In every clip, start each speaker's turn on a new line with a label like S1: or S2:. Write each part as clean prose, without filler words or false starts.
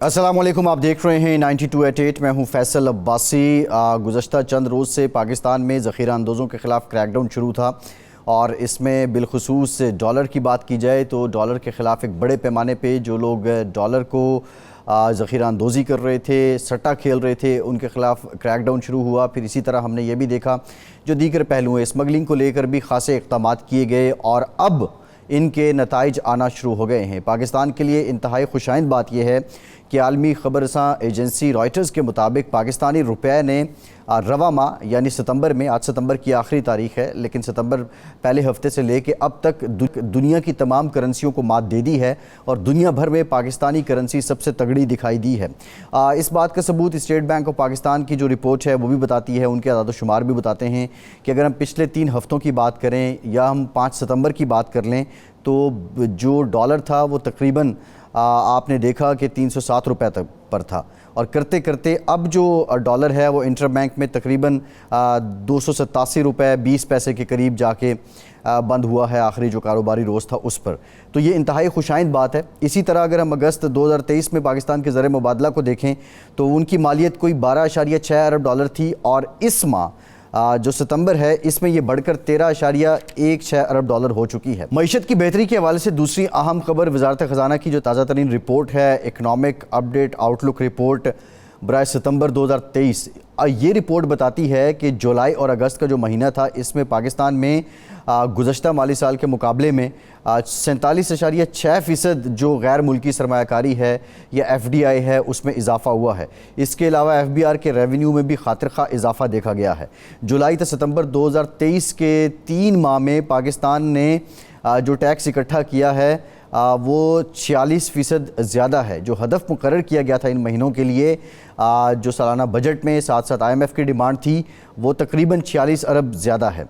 S1: अस्सलामुअलैकुम, आप देख रहे हैं 92/8। मैं हूं फैसल अब्बासी। गुज़श्ता चंद रोज़ से पाकिस्तान में ज़ख़ीरा अंदोज़ों के ख़िलाफ़ क्रैकडाउन शुरू था और इसमें बिलखुसूस डॉलर की बात की जाए तो डॉलर के ख़िलाफ़ एक बड़े पैमाने पे जो लोग डॉलर को ज़ख़ीरा अंदोज़ी कर रहे थे, सट्टा खेल रहे थे, उनके ख़िलाफ़ क्रैकडाउन शुरू हुआ। फिर इसी तरह हमने ये भी देखा जो दीगर पहलू हैं, स्मगलिंग को लेकर भी ख़ासे इक़दाम किए गए और अब इनके नताइज आना शुरू हो गए हैं। पाकिस्तान के लिए इंतहाई खुशाइंद बात यह है कि आलमी ख़बरसां एजेंसी रॉयटर्स के मुताबिक पाकिस्तानी रुपये ने रवा माह यानी सितंबर में, आज सितंबर की आखिरी तारीख है, लेकिन सितंबर पहले हफ्ते से लेके अब तक दुनिया की तमाम करेंसियों को मात दे दी है और दुनिया भर में पाकिस्तानी करेंसी सबसे तगड़ी दिखाई दी है। इस बात का सबूत स्टेट बैंक ऑफ पाकिस्तान की जो रिपोर्ट है वो भी बताती है, उनके आदाद-ओ-शुमार भी बताते हैं कि अगर हम पिछले 3 हफ्तों की बात करें या हम 5 सितंबर की बात कर लें तो जो डॉलर था वो तकरीबन आपने देखा कि 307 रुपये तक पर था और करते करते अब जो डॉलर है वो इंटर बैंक में तकरीबन 287 रुपये 20 पैसे के करीब जाके बंद हुआ है। आखिरी जो कारोबारी रोज़ था उस पर, तो ये इंतहाई खुशाइंद बात है। इसी तरह अगर हम अगस्त 2023 में पाकिस्तान के ज़र मुबादला को देखें तो उनकी मालियत कोई 12.6 अरब डॉलर थी और इस माह जो सितंबर है इसमें यह बढ़कर 13.16 अरब डॉलर हो चुकी है। मईशत की बेहतरी के हवाले से दूसरी अहम खबर वजारत ख़जाना की जो ताज़ा तरीन रिपोर्ट है, इकनॉमिक अपडेट आउटलुक रिपोर्ट बराए सितंबर 2023, ये रिपोर्ट बताती है कि जुलाई और अगस्त का जो महीना था इसमें पाकिस्तान में गुज़श्ता माली साल के मुकाबले में 47.6% जो गैर मुल्की सरमायाकारी है या FDI है उसमें इजाफ़ा हुआ है। इसके अलावा FBR के रेवेन्यू में भी खातिर खा इजाफ़ा देखा गया है। जुलाई से सितंबर 2023 के 3 माह में पाकिस्तान ने जो टैक्स इकट्ठा किया है वो 46% ज़्यादा है। जो हदफ मुकर्रर किया गया था इन महीनों के लिए जो सालाना बजट में साथ साथ IMF की डिमांड थी वो तकरीबन 46 अरब ज़्यादा है।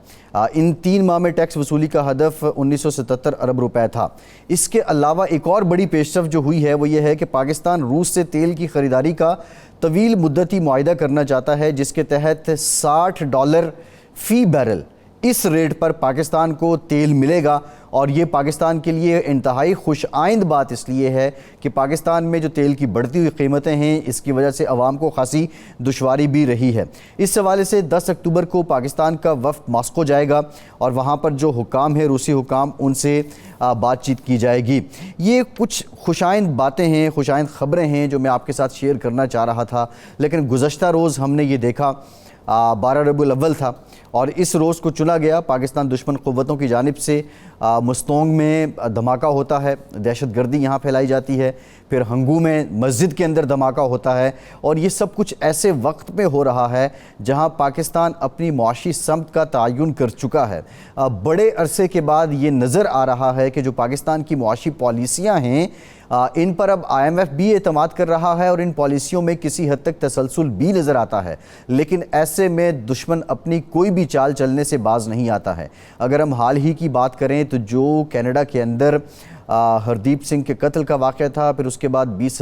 S1: इन 3 माह में टैक्स वसूली का हदफ 1977 अरब रुपए था। इसके अलावा एक और बड़ी पेशरफ जो हुई है वो ये है कि पाकिस्तान रूस से तेल की ख़रीदारी का तवील मुद्दती मुआहिदा करना चाहता है जिसके तहत $60 फ़ी बैरल इस रेट पर पाकिस्तान को तेल मिलेगा और ये पाकिस्तान के लिए इंतहाई खुश आइंद बात इसलिए है कि पाकिस्तान में जो तेल की बढ़ती हुई कीमतें हैं इसकी वजह से अवाम को खासी दुश्वारी भी रही है। इस हवाले से 10 अक्टूबर को पाकिस्तान का वफ़द मॉस्को जाएगा और वहाँ पर जो हुकाम है, रूसी हुकाम, उनसे बातचीत की जाएगी। ये कुछ खुशाइंद बातें हैं, खुशाइंद ख़बरें हैं जो मैं आपके साथ शेयर करना चाह रहा था। लेकिन गुज़श्ता रोज़ हमने ये देखा 12 रबीउल अव्वल था और इस रोज़ को चुना गया। पाकिस्तान दुश्मन क़ुव्वतों की जानिब से मस्तोंग में धमाका होता है, दहशत गर्दी यहाँ फैलाई जाती है, फिर हंगू में मस्जिद के अंदर धमाका होता है और ये सब कुछ ऐसे वक्त में हो रहा है जहाँ पाकिस्तान अपनी मुआशी समत का तयन कर चुका है। बड़े अरसे के बाद ये नज़र आ रहा है कि जो पाकिस्तान की मुआशी पॉलिसियाँ हैं इन पर अब IMF भी एतमाद कर रहा है और इन पॉलिसियों में किसी हद तक तसलसल भी नज़र आता है। लेकिन ऐसे में दुश्मन अपनी कोई भी चाल चलने से बाज नहीं आता है। अगर हम हाल ही की बात करें तो जो कनाडा के अंदर हरदीप सिंह के कत्ल का वाक़या था, फिर उसके बाद 21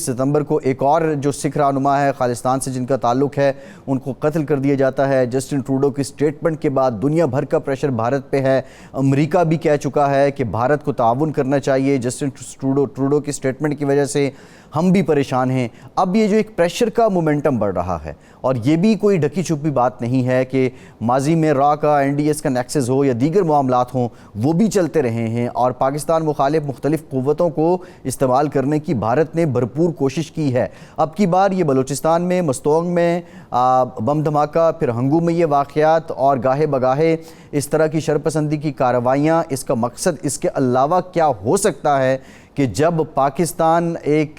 S1: सितंबर को एक और जो सिख रहनुमा है खालिस्तान से जिनका ताल्लुक़ है उनको कत्ल कर दिया जाता है। जस्टिन ट्रूडो की स्टेटमेंट के बाद दुनिया भर का प्रेशर भारत पे है। अमेरिका भी कह चुका है कि भारत को ताउन करना चाहिए। जस्टिन ट्रूडो की स्टेटमेंट की वजह से हम भी परेशान हैं। अब ये जो एक प्रेशर का मोमेंटम बढ़ रहा है और ये भी कोई ढकी छुपी बात नहीं है कि माजी में रॉ का NDS का नेक्सस हो या दीगर मामलात हों वो भी चलते रहे हैं और पाकिस्तान मुखालिफ मुख्तलिफ क़ुव्वतों को इस्तेमाल करने की भारत ने भरपूर कोशिश की है। अब की बार ये बलूचिस्तान में मस्तोंग में बम धमाका, फिर हंगू में ये वाक़यात और गाहे बगाहे इस तरह की शरपसंदी की कार्रवाइयाँ, इसका मकसद इसके अलावा क्या हो सकता है कि जब पाकिस्तान एक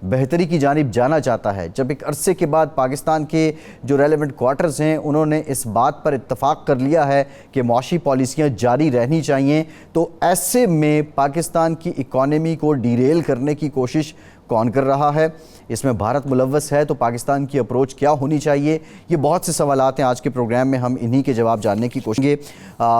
S1: बेहतरी की जानिब जाना चाहता है, जब एक अरसे के बाद पाकिस्तान के जो रेलेवेंट क्वार्टर्स हैं उन्होंने इस बात पर इत्तफाक कर लिया है कि मुआशी पॉलिसियाँ जारी रहनी चाहिए, तो ऐसे में पाकिस्तान की इकॉनमी को डीरेल करने की कोशिश कौन कर रहा है? इसमें भारत मुलव्वस है तो पाकिस्तान की अप्रोच क्या होनी चाहिए? ये बहुत से सवालात हैं। आज के प्रोग्राम में हम इन्हीं के जवाब जानने की कोशिश करेंगे।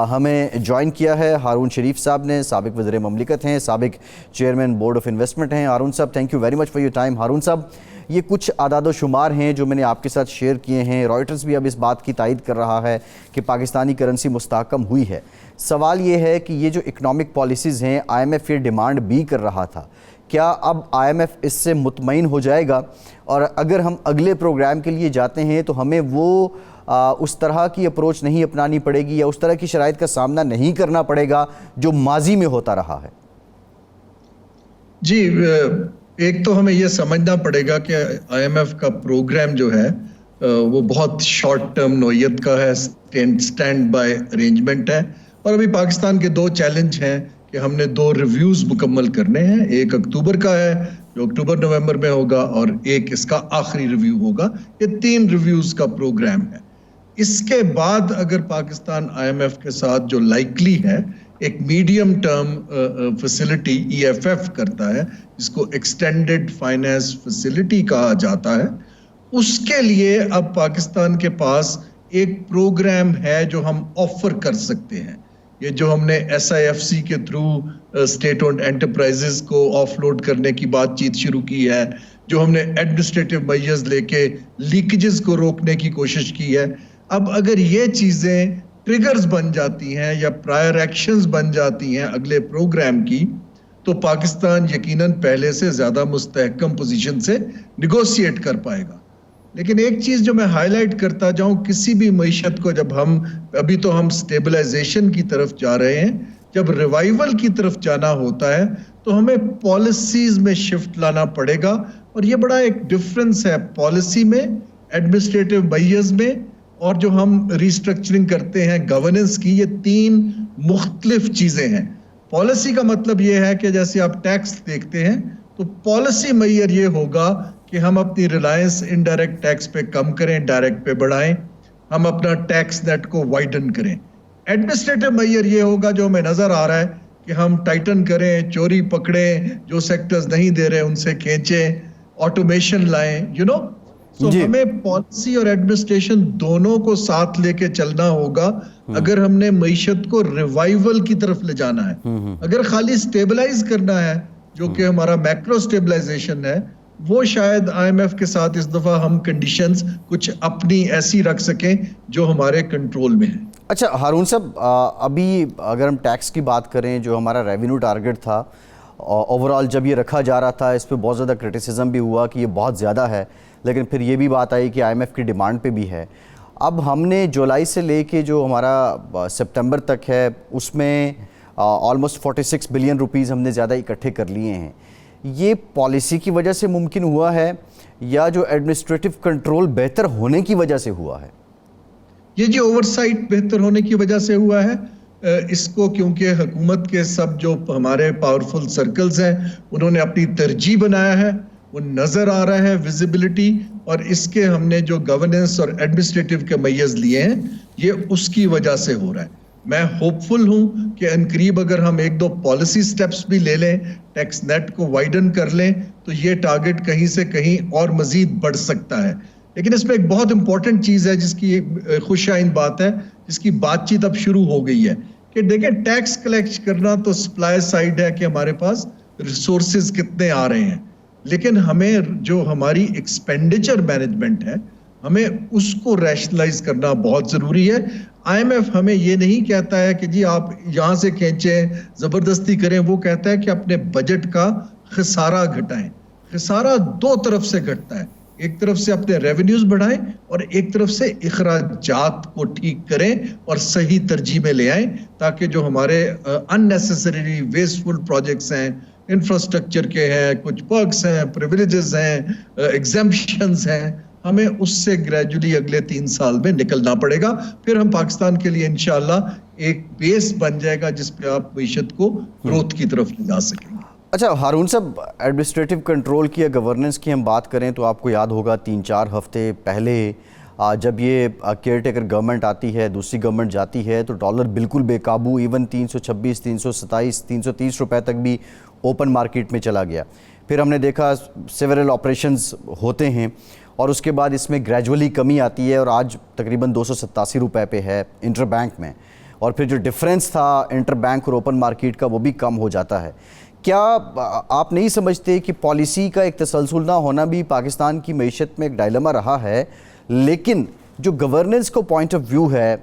S1: हमें ज्वाइन किया है हारून शरीफ साहब ने, साबिक वज़ीर ममलिकत हैं, साबिक चेयरमैन बोर्ड ऑफ इन्वेस्टमेंट हैं। हारून साहब, thank you very much for your time. Haroon साहब, ये कुछ आदाद शुमार हैं जो मैंने आपके साथ शेयर किए हैं। रॉयटर्स भी अब इस बात की तायद कर रहा है कि पाकिस्तानी करेंसी मुस्तहकम हुई है। सवाल ये है कि ये जो इकनॉमिक पॉलिसीज़ हैं, IMF ये डिमांड भी कर रहा था क्या अब IMF इससे मुतमईन हो जाएगा? और अगर हम अगले प्रोग्राम के लिए जाते हैं तो हमें वो उस तरह की अप्रोच नहीं अपनानी पड़ेगी या उस तरह की शराइत का सामना नहीं करना पड़ेगा जो माजी में होता रहा है?
S2: जी, एक तो हमें यह समझना पड़ेगा कि IMF का प्रोग्राम जो है वो बहुत शॉर्ट टर्म नोयत का है, स्टैंड बाय अरेंजमेंट है। और अभी पाकिस्तान के दो चैलेंज हैं कि हमने 2 रिव्यूज मुकम्मल करने हैं। 1 अक्टूबर का है जो अक्टूबर नवंबर में होगा और एक इसका आखिरी रिव्यू होगा। ये 3 रिव्यूज का प्रोग्राम है। इसके बाद अगर पाकिस्तान IMF के साथ जो लाइकली है एक मीडियम टर्म फैसिलिटी EFF करता है, जिसको एक्सटेंडेड फाइनेंस फैसिलिटी कहा जाता है, उसके लिए अब पाकिस्तान के पास एक प्रोग्राम है जो हम ऑफर कर सकते हैं। ये जो हमने SIFC के थ्रू स्टेट ओन्ड एंटरप्राइजेस को ऑफलोड करने की बातचीत शुरू की है, जो हमने एडमिनिस्ट्रेटिव मेजर्स लेके लीकेजेस को रोकने की कोशिश की है। अब अगर ये चीजें ट्रिगर्स बन जाती हैं या प्रायर एक्शंस बन जाती हैं अगले प्रोग्राम की, तो पाकिस्तान यकीनन पहले से ज्यादा मुस्तहकम पोजीशन से निगोशिएट कर पाएगा। लेकिन एक चीज जो मैं हाईलाइट करता जाऊं, किसी भी मईशत को जब अभी तो हम स्टेबलाइजेशन की तरफ जा रहे हैं, जब रिवाइवल की तरफ जाना होता है तो हमें पॉलिसीज में शिफ्ट लाना पड़ेगा। और ये बड़ा एक डिफरेंस है पॉलिसी में, एडमिनिस्ट्रेटिव मेजर्स में, और जो हम रिस्ट्रक्चरिंग करते हैं गवर्नेंस की। ये 3 मुख्तलिफ चीजें हैं। पॉलिसी का मतलब ये है कि जैसे आप टैक्स देखते हैं तो पॉलिसी मेजर ये होगा कि हम अपनी रिलायंस इनडायरेक्ट टैक्स पे कम करें, डायरेक्ट पे बढ़ाएं, हम अपना टैक्स नेट को वाइडन करें। एडमिनिस्ट्रेटिव मेजर ये होगा जो हमें नजर आ रहा है कि हम टाइटन करें, चोरी पकड़ें, जो सेक्टर्स नहीं दे रहे उनसे खींचें, ऑटोमेशन लाएं, तो हमें पॉलिसी और एडमिनिस्ट्रेशन दोनों को साथ लेके चलना होगा अगर हमने मईशत को रिवाइवल की तरफ ले जाना है। अगर खाली स्टेबलाइज करना है, जो कि हमारा मैक्रो स्टेबलाइजेशन है, वो शायद IMF के साथ इस दफा हम कंडीशंस कुछ अपनी ऐसी रख सकें जो हमारे कंट्रोल में है।
S1: अच्छा हारून साहब, अभी अगर हम टैक्स की बात करें, जो हमारा रेवेन्यू टारगेट था ओवरऑल जब ये रखा जा रहा था, इस पे बहुत ज़्यादा क्रिटिसिज्म भी हुआ कि ये बहुत ज़्यादा है, लेकिन फिर ये भी बात आई कि IMF की डिमांड पे भी है। अब हमने जुलाई से लेके जो हमारा सितंबर तक है उसमें ऑलमोस्ट 46 बिलियन रुपीज़ हमने ज़्यादा इकट्ठे कर लिए हैं। ये पॉलिसी की वजह से मुमकिन हुआ है या जो एडमिनिस्ट्रेटिव कंट्रोल बेहतर होने की वजह से हुआ है?
S2: ये जी ओवरसाइट बेहतर होने की वजह से हुआ है। इसको क्योंकि हुकूमत के सब जो हमारे पावरफुल सर्कल्स हैं उन्होंने अपनी तरजीह बनाया है, वो नजर आ रहा है विजिबिलिटी, और इसके हमने जो गवर्नेंस और एडमिनिस्ट्रेटिव के मेजर्स लिए हैं ये उसकी वजह से हो रहा है। मैं होपफुल हूं कि अनकरीब अगर हम 1-2 पॉलिसी स्टेप्स भी ले लें, टैक्स नेट को वाइडन कर लें, तो ये टारगेट कहीं से कहीं और मजीद बढ़ सकता है। लेकिन इसमें एक बहुत इंपॉर्टेंट चीज है जिसकी खुशाइन बात है, जिसकी बातचीत अब शुरू हो गई है कि देखें, टैक्स कलेक्ट करना तो सप्लाई साइड है कि हमारे पास रिसोर्सेज कितने आ रहे हैं, लेकिन हमें जो हमारी एक्सपेंडिचर मैनेजमेंट है हमें उसको रैशनलाइज करना बहुत जरूरी है। IMF हमें ये नहीं कहता है कि जी आप यहां से खींचें, जबरदस्ती करें, वो कहता है कि अपने बजट का खसारा घटाएं। खसारा 2 तरफ से घटता है, एक तरफ से अपने रेवेन्यूज बढ़ाएं और एक तरफ से इखराजात को ठीक करें और सही तरजीह में ले आएं, ताकि जो हमारे अननेसेसरी वेस्टफुल प्रोजेक्ट्स हैं, इंफ्रास्ट्रक्चर के हैं, कुछ पर्क्स हैं, प्रिविलेजेस हैं, एग्जेम्पशंस हैं, हमें उससे ग्रेजुअली अगले 3 साल में निकलना पड़ेगा। फिर हम पाकिस्तान के लिए इंशाल्लाह एक बेस बन जाएगा जिस पे आप मईशत को ग्रोथ की तरफ ले जा सकेंगे।
S1: अच्छा हारून साहब, एडमिनिस्ट्रेटिव कंट्रोल की या गवर्नेंस की हम बात करें तो आपको याद होगा 3-4 हफ्ते पहले जब ये केयर टेकर गवर्नमेंट आती है, दूसरी गवर्नमेंट जाती है, तो डॉलर बिल्कुल बेकाबू, इवन 326, 327, 330 रुपए तक भी ओपन मार्केट में चला गया। फिर हमने देखा सेवरल ऑपरेशंस होते हैं और उसके बाद इसमें ग्रेजुअली कमी आती है और आज तकरीबन 287 रुपए पे है इंटर बैंक में, और फिर जो डिफरेंस था इंटर बैंक और ओपन मार्केट का वो भी कम हो जाता है। क्या आप नहीं समझते कि पॉलिसी का एक तसलसल ना होना भी पाकिस्तान की मईशत में एक डायलेमा रहा है, लेकिन जो गवर्नेंस को पॉइंट ऑफ व्यू है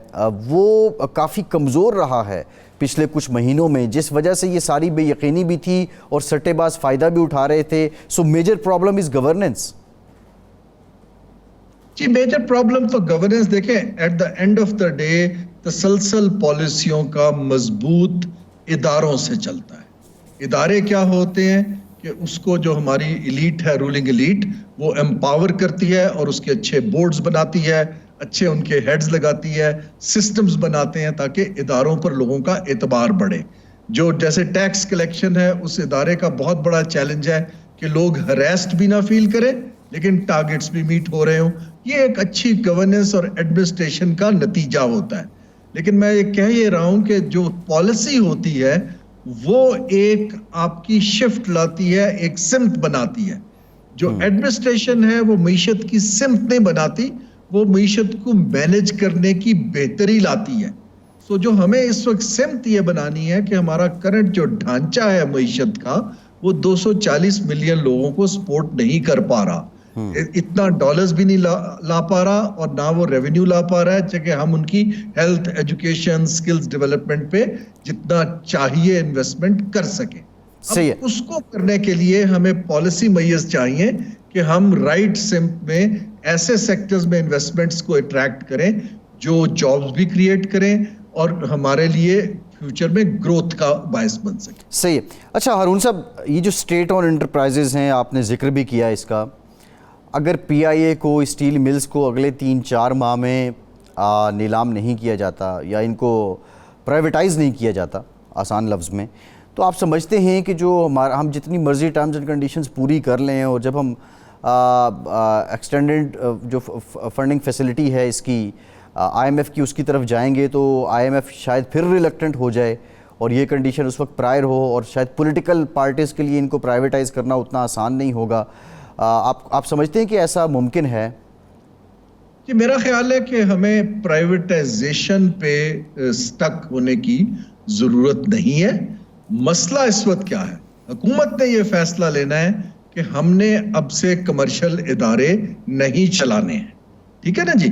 S1: वो काफ़ी कमज़ोर रहा है पिछले कुछ महीनों में, जिस वजह से ये सारी बेयकीनी भी थी और सट्टेबाज फ़ायदा भी उठा रहे थे। So major problem is governance.
S2: जी, मेजर प्रॉब्लम तो गवर्नेंस, देखें at the end of the day तसलसल पॉलिसियों का मजबूत इदारों से चलता है। इदारे क्या होते हैं कि उसको जो हमारी इलीट है, रूलिंग इलीट, वो एम्पावर करती है और उसके अच्छे बोर्ड्स बनाती है, अच्छे उनके हेड्स लगाती है, सिस्टम्स बनाते हैं ताकि इदारों पर लोगों का एतबार बढ़े। जो जैसे टैक्स कलेक्शन है, उस इदारे का बहुत बड़ा चैलेंज है कि लोग हरेस्ड भी ना फील करें लेकिन टारगेट्स भी मीट हो रहे हों। ये एक अच्छी गवर्नेंस और एडमिनिस्ट्रेशन का नतीजा होता है। लेकिन मैं ये कह ये रहा हूं कि जो पॉलिसी होती है वो एक आपकी शिफ्ट लाती है, एक सिमत बनाती है। जो एडमिनिस्ट्रेशन है वो मीशत की सिमत नहीं बनाती, वो मीशत को मैनेज करने की बेहतरी लाती है। सो जो हमें इस वक्त सिमत ये बनानी है कि हमारा करंट जो ढांचा है मीशत का, वो 240 मिलियन लोगों को सपोर्ट नहीं कर पा रहा, इतना डॉलर्स भी नहीं ला पा रहा और ना वो रेवेन्यू ला पा रहा है ताकि हम उनकी हेल्थ, एजुकेशन, स्किल्स डेवलपमेंट पे जितना चाहिए इन्वेस्टमेंट कर सके।
S1: सही है।
S2: उसको करने के लिए हमें पॉलिसी मैयस चाहिए कि हम राइट सिम्प में ऐसे सेक्टर्स में इन्वेस्टमेंट्स को अट्रैक्ट करें जो जॉब्स भी क्रिएट करें और हमारे लिए फ्यूचर में ग्रोथ का बायस बन सके।
S1: सही है। अच्छा हारून साहब, ये जो स्टेट ऑन एंटरप्राइजेज हैं, आपने जिक्र भी किया इसका, अगर पीआईए को, स्टील मिल्स को अगले 3-4 माह में नीलाम नहीं किया जाता या इनको प्राइवेटाइज नहीं किया जाता आसान लफ्ज़ में, तो आप समझते हैं कि जो हम जितनी मर्जी टर्म्स एंड कंडीशंस पूरी कर लें और जब हम एक्सटेंडेड जो फंडिंग फैसिलिटी है इसकी आईएमएफ की, उसकी तरफ जाएंगे तो आईएमएफ शायद फिर रिलक्टेंट हो जाए और ये कंडीशन उस वक्त प्रायर हो और शायद पॉलिटिकल पार्टीज़ के लिए इनको प्राइवेटाइज करना उतना आसान नहीं होगा। आप समझते हैं कि ऐसा मुमकिन है?
S2: कि मेरा ख्याल है कि हमें प्राइवेटाइजेशन पे स्टक होने की ज़रूरत नहीं है। मसला इस वक्त क्या है, हुकूमत ने यह फैसला लेना है कि हमने अब से कमर्शियल इदारे नहीं चलाने हैं, ठीक है ना जी।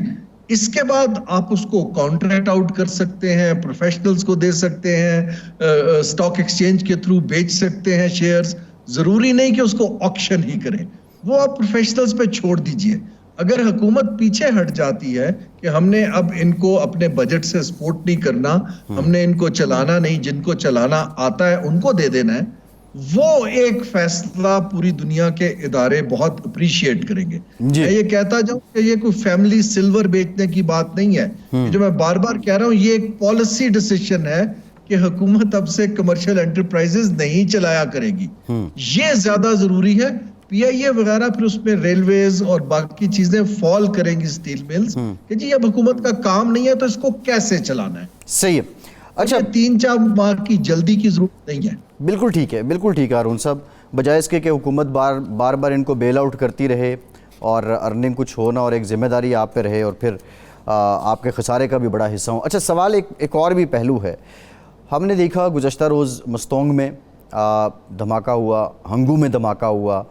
S2: इसके बाद आप उसको कॉन्ट्रैक्ट आउट कर सकते हैं, प्रोफेशनल्स को दे सकते हैं, स्टॉक एक्सचेंज के थ्रू बेच सकते हैं शेयर्स, जरूरी नहीं कि उसको ऑक्शन ही करें, वो आप प्रोफेशनल्स पे छोड़ दीजिए। अगर हुकूमत पीछे हट जाती है कि हमने अब इनको अपने बजट से सपोर्ट नहीं करना, हमने इनको चलाना नहीं, जिनको चलाना आता है उनको दे देना है, वो एक फैसला पूरी दुनिया के इदारे बहुत अप्रिशिएट करेंगे। मैं ये कहता जाऊं कि ये कोई फैमिली सिल्वर बेचने की बात नहीं है। जो मैं बार बार कह रहा हूं, ये एक पॉलिसी डिसीजन है कि हुकूमत अब से कमर्शियल एंटरप्राइजेस नहीं चलाया करेगी। ये ज्यादा जरूरी है। पीआईए वगैरह फिर उसमें रेलवेज और बाकी चीजें फॉल करेंगी, स्टील मिल्स, कि जी अब हुकूमत का काम नहीं है तो इसको कैसे चलाना है।
S1: सही है। अच्छा,
S2: 3-4 माह की जल्दी की जरूरत नहीं है।
S1: बिल्कुल ठीक है, बिल्कुल ठीक है हारून साहब। बजाय इसके कि हुकूमत बार बार इनको बेल आउट करती रहे और अर्निंग कुछ हो ना और एक जिम्मेदारी आप पे रहे और फिर आपके खसारे का भी बड़ा हिस्सा हो। अच्छा, सवाल एक और भी पहलू है। हमने देखा गुज़श्ता रोज़ मस्तोंग में धमाका हुआ, हंगू में धमाका हुआ,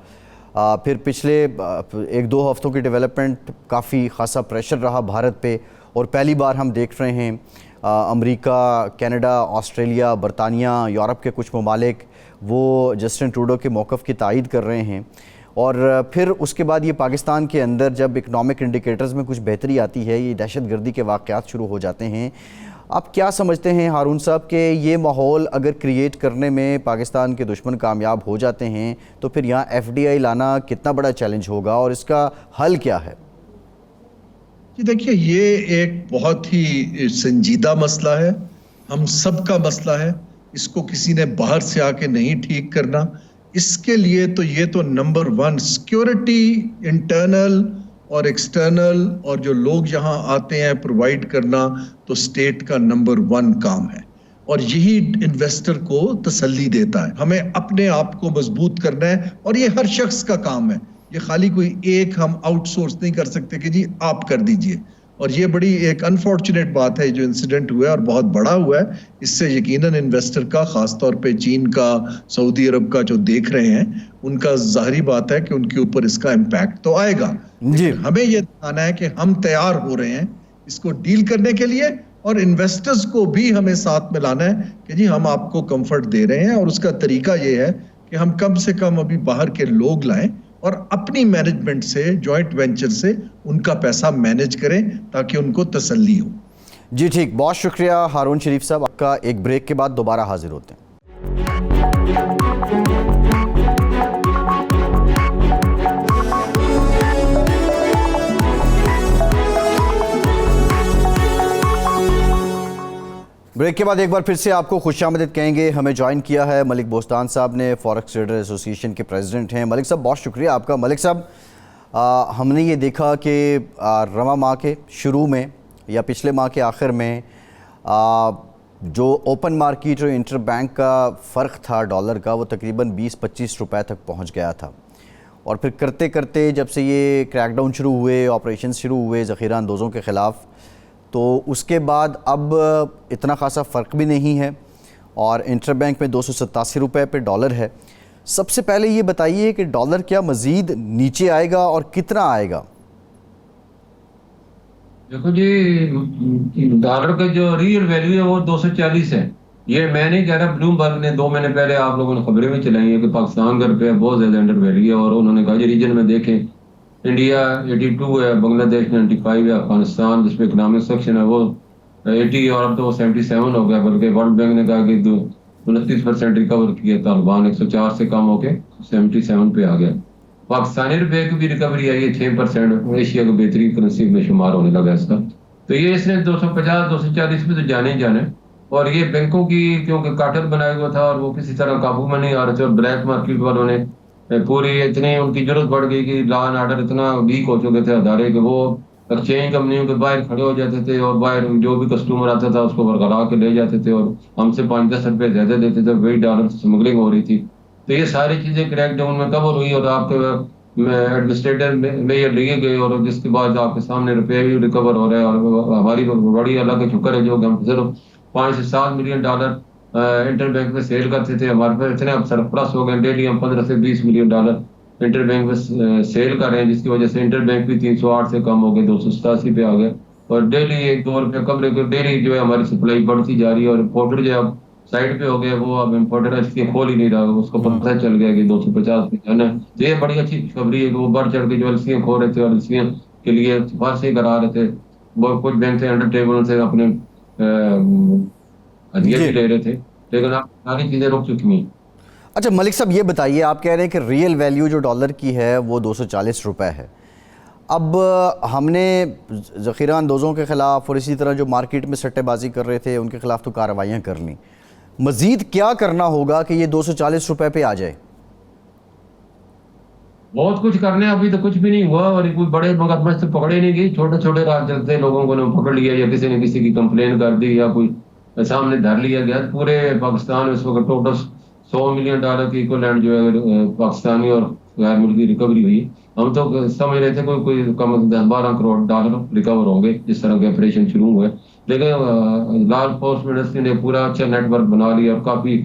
S1: फिर पिछले 1-2 हफ्तों की डेवलपमेंट काफ़ी खासा प्रेशर रहा भारत पे और पहली बार हम देख रहे हैं अमेरिका, कनाडा, ऑस्ट्रेलिया, बरतानिया, यूरोप के कुछ ममालिक वो जस्टिन ट्रूडो के मौक़िफ़ की तायीद कर रहे हैं। और फिर उसके बाद ये पाकिस्तान के अंदर जब इकनॉमिक इंडिकेटर्स में कुछ बेहतरी आती है, ये दहशतगर्दी के वाक़यात शुरू हो जाते हैं। आप क्या समझते हैं हारून साहब कि ये माहौल अगर क्रिएट करने में पाकिस्तान के दुश्मन कामयाब हो जाते हैं तो फिर यहाँ एफडीआई लाना कितना बड़ा चैलेंज होगा और इसका हल क्या है?
S2: जी देखिए, ये एक बहुत ही संजीदा मसला है, हम सबका मसला है। इसको किसी ने बाहर से आके नहीं ठीक करना। इसके लिए तो ये तो नंबर 1 सिक्योरिटी, इंटरनल और एक्सटर्नल, और जो लोग यहाँ आते हैं प्रोवाइड करना, तो स्टेट का नंबर 1 काम है और यही इन्वेस्टर को तसल्ली देता है। हमें अपने आप को मजबूत करना है और ये हर शख्स का काम है। ये खाली कोई एक हम आउटसोर्स नहीं कर सकते कि जी आप कर दीजिए। और ये बड़ी एक अनफॉर्चुनेट बात है जो इंसिडेंट हुआ है और बहुत बड़ा हुआ है। इससे यकीनन इन्वेस्टर का, खासतौर पे चीन का, सऊदी अरब का जो देख रहे हैं, उनका जाहिर बात है कि उनके ऊपर इसका इम्पैक्ट तो आएगा। हमें ये दिखाना है कि हम तैयार हो रहे हैं इसको डील करने के लिए और इन्वेस्टर्स को भी हमें साथ में लाना है कि जी हम आपको कंफर्ट दे रहे हैं, और उसका तरीका ये है कि हम कम से कम अभी बाहर के लोग लाएं और अपनी मैनेजमेंट से, जॉइंट वेंचर से उनका पैसा मैनेज करें ताकि उनको तसल्ली हो।
S1: जी ठीक, बहुत शुक्रिया हारून शरीफ साहब आपका। एक ब्रेक के बाद दोबारा हाजिर होते हैं। ब्रेक के बाद एक बार फिर से आपको खुशामदीद कहेंगे। हमें ज्वाइन किया है मलिक बोस्तान साहब ने, फॉरेक्स ट्रेडर एसोसिएशन के प्रेसिडेंट हैं। मलिक साहब बहुत शुक्रिया आपका। मलिक साहब, हमने ये देखा कि रवा माह के शुरू में या पिछले माह के आखिर में जो ओपन मार्केट और इंटर बैंक का फ़र्क था डॉलर का, वो तकरीबन 20-25 रुपए तक पहुंच गया था। और फिर करते करते जब से ये क्रैकडाउन शुरू हुए, ऑपरेशन शुरू हुए ज़ख़ीरा अंदोज़ों के ख़िलाफ़, तो उसके बाद अब इतना खासा फ़र्क भी नहीं है और इंटर बैंक में 287 रुपये पे डॉलर है। सबसे पहले ये बताइए कि डॉलर क्या मज़ीद नीचे आएगा और कितना आएगा?
S3: देखो जी, डॉलर का जो रियल वैल्यू है वो 240 है। ये मैं नहीं कह रहा, ब्लूमबर्ग ने 2 महीने पहले आप लोगों ने खबरें भी चलाई है कि पाकिस्तान का रुपया बहुत ज़्यादा अंडर वैल्यू है, और उन्होंने कहा रीजन में देखें, इंडिया 82 है, बांग्लादेश 95 है, अफगानिस्तान जिसमें इकोनॉमिक सेक्शन है वो 80 और अब तो 77 हो गया। बल्कि वर्ल्ड बैंक ने कहा कि 29% रिकवर किया, तालिबान 104 से कम होके 77 पे आ गया। पाकिस्तानी रुपये की भी रिकवरी आई है 6%, एशिया की बेहतरीन करेंसी में शुमार होने लगा इसका। तो ये इसने 250-240 में तो जाने ही जाने। और ये बैंकों की क्योंकि कार्टेल बनाया हुआ था और वो किसी तरह काबू में नहीं आ रहे थे, और ब्लैक मार्केट वालों ने पूरी इतनी उनकी जरूरत बढ़ गई कि लॉ एंड ऑर्डर इतना वीक हो चुके थे अदारे कि वो एक्सचेंज कंपनियों के बाहर खड़े हो जाते थे और बाहर जो भी कस्टमर आता था उसको बरकरा के ले जाते थे, और हमसे 5-10 रुपए ज्यादा देते थे, वही डॉलर स्मगलिंग हो रही थी। तो ये सारी चीजें क्रैकडाउन में कवर हुई और आपके एडमिनिस्ट्रेटर मेयर लिए गए, और जिसके बाद आपके सामने रुपये भी रिकवर हो रहे हैं। और हमारी बड़ी अल्लाह का शुक्र है जो हम सिर्फ 5 से 7 मिलियन डॉलर इंटर बैंक में सेल करते थे, हमारे पास इतने अब सरप्लस हो गए, डेली हम 15 से 20 मिलियन डॉलर इंटर बैंक में सेल कर रहे हैं, जिसकी वजह से इंटर बैंक भी 308 से कम हो गए, 287 पे आ गए। और डेली 1-2 रुपये कमरे को डेली जो है हमारी सप्लाई बढ़ती जा रही है। और इम्पोर्टर जो अब साइड पे हो गया, वो अब इम्पोर्टर इसकी खोल ही नहीं रहा, उसको पता चल गया कि 250 पे जाना है। तो ये बड़ी अच्छी खुशखबरी है कि वो बढ़ चढ़ के जो एलसीएं खो रहे थे और एलसीएं के लिए सिफारिशें करा रहे थे, वो कुछ बैंक से अंडर टेबल से अपने हदिया भी ले रहे थे, लेकिन अब सारी चीजें रुक चुकी हैं।
S1: अच्छा मलिक साहब, ये बताइए, आप कह रहे हैं कि रियल वैल्यू जो डॉलर की है वो 240 रुपये है। अब हमने ज़ख़ीरा अंदोज़ों के ख़िलाफ़ और इसी तरह जो मार्केट में सट्टेबाजी कर रहे थे उनके ख़िलाफ़ तो कार्रवाइयाँ कर लीं, मज़ीद क्या करना होगा कि ये 240 रुपये पे आ जाए?
S3: बहुत कुछ करने, अभी तो कुछ भी नहीं हुआ, और कोई बड़े मगरमच्छ तो पकड़े नहीं गई, छोटे छोटे राज चलते लोगों को पकड़ लिया, या किसी ने किसी की कंप्लेन कर दी, या कोई सामने धर लिया गया। पूरे पाकिस्तान में इस वक्त टोटल 100 मिलियन डॉलर की इक्विवेलेंट जो है पाकिस्तानी और गैर मुल्की रिकवरी हुई। हम तो समझ रहे थे कोई कम 10-12 करोड़ डॉलर रिकवर होंगे जिस तरह के ऑपरेशन शुरू हुए, लेकिन लॉ एनफोर्समेंट ने पूरा अच्छा नेटवर्क बना लिया, और काफी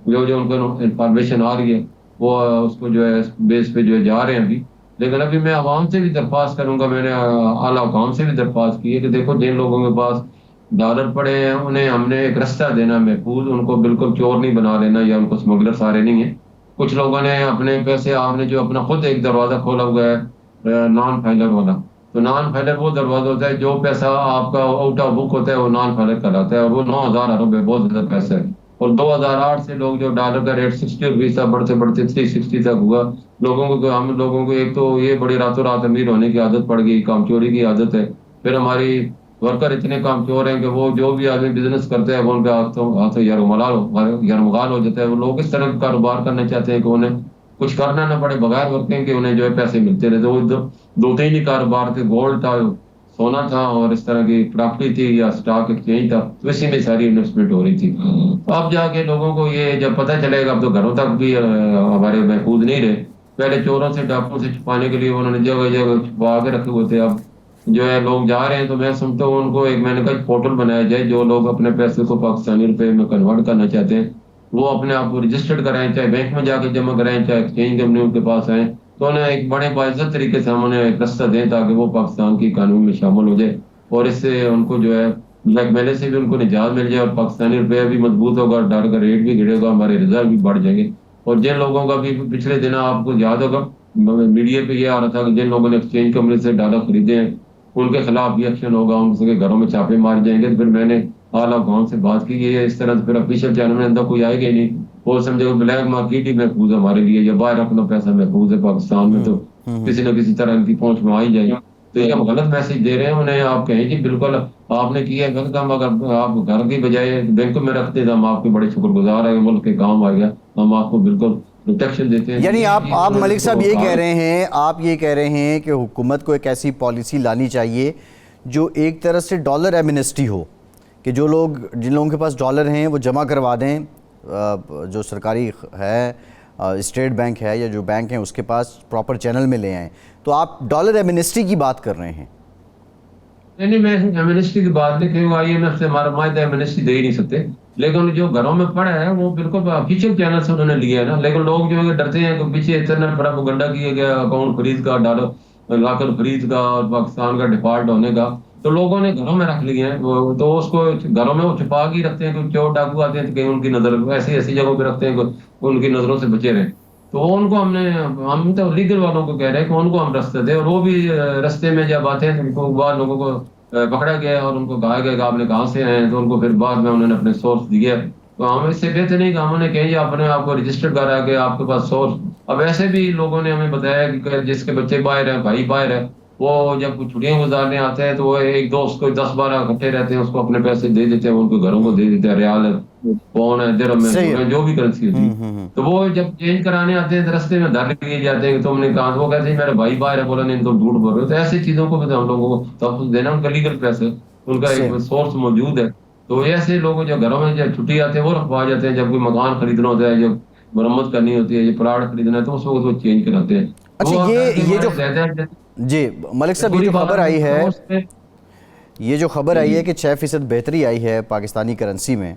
S3: जो उनको इंफॉर्मेशन आ रही है वो उसको जो है बेस पे जो है जा रहे हैं अभी। लेकिन अभी मैं आवाम से भी दरख्वास्त करूंगा, मैंने आला हुकाम से भी दरख्वास्त की है कि देखो जिन लोगों के पास डॉलर पड़े हैं उन्हें हमने एक रास्ता देना महफूज, उनको बिल्कुल चोर नहीं बना लेना, या उनको स्मगलर सारे नहीं है। कुछ लोगों ने अपने पैसे, आपने जो अपना खुद एक दरवाजा खोला हुआ है नॉन फाइलर वाला, तो नॉन फाइलर वो दरवाजा होता है जो पैसा आपका आउट ऑफ बुक होता है वो नॉन फाइलर कहलाता है, और वो 9,000 अरब है, बहुत ज्यादा पैसा है। और 2008 से लोग जो डॉलर का रेट 60 रुपीज था, बढ़ते बढ़ते 360 तक हुआ। हम लोगों को एक तो ये बड़ी रातों रात अमीर होने की आदत पड़ गई, काम चोरी की आदत है। फिर हमारी वर्कर इतने काम चोर हैं कि वो जो भी आदमी बिजनेस करते हैं वो उनका हाथों यरमगाल हो जाता है। वो लोग इस तरह का कारोबार करना चाहते हैं कि उन्हें कुछ करना ना पड़े, बगैर वर्किंग के उन्हें जो है पैसे मिलते रहते। वो 2-3 ही कारोबार थे, गोल्ड था, सोना था, और इस तरह की प्रॉपर्टी थी या स्टॉक एक्सचेंज था, तो इसी में सारी इन्वेस्टमेंट हो रही थी। अब जाके लोगों को ये जब पता चलेगा, अब तो घरों तक भी हमारे महफूज नहीं रहे। पहले चोरों से डाकुओं से छुपाने के लिए उन्होंने जगह जगह छुपा के रखे हुए थे, अब जो है लोग जा रहे हैं। तो मैं समझता हूँ उनको एक, मैंने कहा पोर्टल बनाया जाए, जो लोग अपने पैसे को पाकिस्तानी रुपए में कन्वर्ट करना चाहते हैं वो अपने आप को रजिस्टर्ड कराएं, चाहे बैंक में जाके जमा कराएं, चाहे एक्सचेंज कंपनियों के पास आए, तो उन्हें एक बड़े बाइज्जत तरीके से हम उन्हें एक रास्ता दें ताकि वो पाकिस्तान की इकानमी में शामिल हो जाए, और इससे उनको जो है ब्लैक मनी से भी उनको निजात मिल जाए और पाकिस्तानी रुपया भी मजबूत होगा, डॉलर का रेट भी गिरेगा, हमारे रिजर्व भी बढ़ जाएंगे। और जिन लोगों का भी पिछले दिन आपको याद होगा मीडिया पे ये आ रहा था कि जिन लोगों ने एक्सचेंज कंपनी से डॉलर खरीदे हैं उनके खिलाफ भी एक्शन होगा, उनके घरों में छापे मारे जाएंगे। तो फिर मैंने आला अफगान से बात की, ये इस तरह से फिर ऑफिशियल चैनल में अंदर कोई आएगा ही नहीं, वो समझे ब्लैक मार्केट ही महफूज है हमारे लिए, या बाहर अपना पैसा महफूज है पाकिस्तान में, तो किसी न किसी तरह इनकी पहुंच में आ ही जाएगी। तो ये हम गलत मैसेज दे रहे हैं उन्हें। आप कहें कि बिल्कुल आपने किया गलत काम, अगर आप घर की बजाय बैंक में रखते तो हम आपके बड़े शुक्रगुजार है, मुल्क के काम आ गया, हम आपको बिल्कुल प्रोटेक्शन देते हैं।
S1: यानी आप मलिक साहब ये कह रहे हैं, आप ये कह रहे हैं कि हुकूमत को एक ऐसी पॉलिसी लानी चाहिए जो एक तरह से डॉलर एमनेस्टी हो, कि जो लोग जिन लोगों के पास डॉलर हैं वो जमा करवा दें, जो सरकारी है स्टेट बैंक है या जो बैंक हैं उसके पास प्रॉपर चैनल में ले आएँ। तो आप डॉलर एमनेस्टी की बात कर रहे हैं?
S3: नहीं, मैं एमनेस्टी की बात नहीं, क्योंकि IMF से हमारा मायदा एमनेस्टी दे ही नहीं सकते, लेकिन जो घरों में पड़ा है वो बिल्कुल ऑफिशियल चैनल से उन्होंने लिया है ना। लेकिन लोग जो है डरते हैं कि पीछे इतना बड़ा प्रोपगंडा किया गया अकाउंट फ्रीज का, डॉलर लाकर फ्रीज का और पाकिस्तान का डिफॉल्ट होने का, तो लोगों ने घरों में रख लिए हैं तो उसको घरों में वो छुपा के रखते हैं कि चोर डाकू आते हैं तो कहीं उनकी नजर ऐसी ऐसी जगहों पे रखते हैं कि उनकी नजरों से बचे रहें। तो उनको हम तो लीगल वालों को कह रहे हैं कि उनको हम रास्ते दें, और वो भी रास्ते में जब आते हैं तो उनको बाद लोगों को पकड़ा गया और उनको कहा गया कि आपने कहाँ से आए हैं, तो उनको फिर बाद में उन्होंने अपने सोर्स दिए। तो हम इससे बेहतर नहीं कि हमने कहीं अपने आप को रजिस्टर करा के आपके पास सोर्स। अब ऐसे भी लोगों ने हमें बताया कि जिसके बच्चे बाहर हैं, भाई बाहर है, वो जब छुट्टियां गुजारने आते हैं तो वो एक दोस्त को 10-12 इकट्ठे रहते हैं, उसको अपने पैसे दे देते हैं, उनके घरों को दे देते हैं, रियाल है, पौन है, दिरहम है, जो भी करेंसी होती है। तो वो जब चेंज कराने आते हैं तो रास्ते में धर लिए जाते हैं कि तुमने कहा, तो वो कहते हैं मेरा भाई बाहर है, बोला नहीं तुम झूठ बोल रहे हो। तो ऐसी चीजों को भी हम लोगों को तहफ़्फ़ुज़ देना, उनका लीगल पैसे, उनका एक सोर्स मौजूद है। तो ऐसे लोग जो घरों में जब छुट्टी आते हैं वो रखवा जाते हैं, जब कोई मकान खरीदना होता है, जब मरम्मत करनी होती है, ये प्लाट खरीदना है, तो उस वक्त वो चेंज कराते हैं।
S1: अच्छा, ये जो जी मलिक साहब, ये जो खबर आई है, ये जो खबर आई है कि 6% बेहतरी आई है पाकिस्तानी करेंसी में,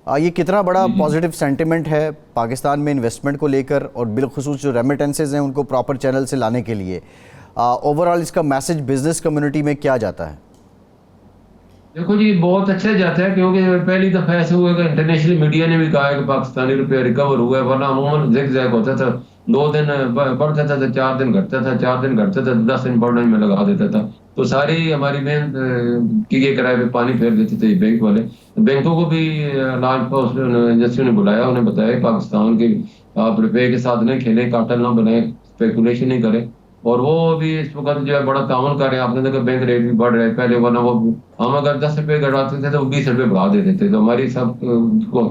S1: ये कितना बड़ा पॉजिटिव सेंटिमेंट है पाकिस्तान में इन्वेस्टमेंट को लेकर, और बिलखुसूस जो रेमिटेंसेज हैं उनको प्रॉपर चैनल से लाने के लिए ओवरऑल इसका मैसेज बिजनेस कम्युनिटी में क्या जाता है?
S3: देखो जी, बहुत अच्छा जाता है, क्योंकि पहली दफा ऐसे हुआ कि इंटरनेशनल मीडिया ने भी कहा है कि पाकिस्तानी रुपया रिकवर हुआ है, वरना अमूमन ज़िग-ज़ैग होता था, 2 दिन बढ़ता था, 4 दिन घटता था, 4 दिन घटता था, 10 दिन बढ़ने में लगा देता था। तो सारी हमारी मेहनत की गई किराए पे पानी फेर देते थे बैंक वाले। बैंकों को भी लॉ एनफोर्समेंट एजेंसियों ने बुलाया, उन्हें बताया पाकिस्तान के आप रुपये के साथ नहीं खेलें, कार्टेल ना बनाए, स्पेकुलेशन नहीं करें। और वो भी इस वक्त जो है बड़ा ताउन कर रहे हैं। आपने देखा बैंक रेट भी बढ़ रहे हैं, पहले वरना वो हम अगर 10 रुपये घटाते थे तो वो 20 रुपये बढ़ा देते थे, तो हमारी सब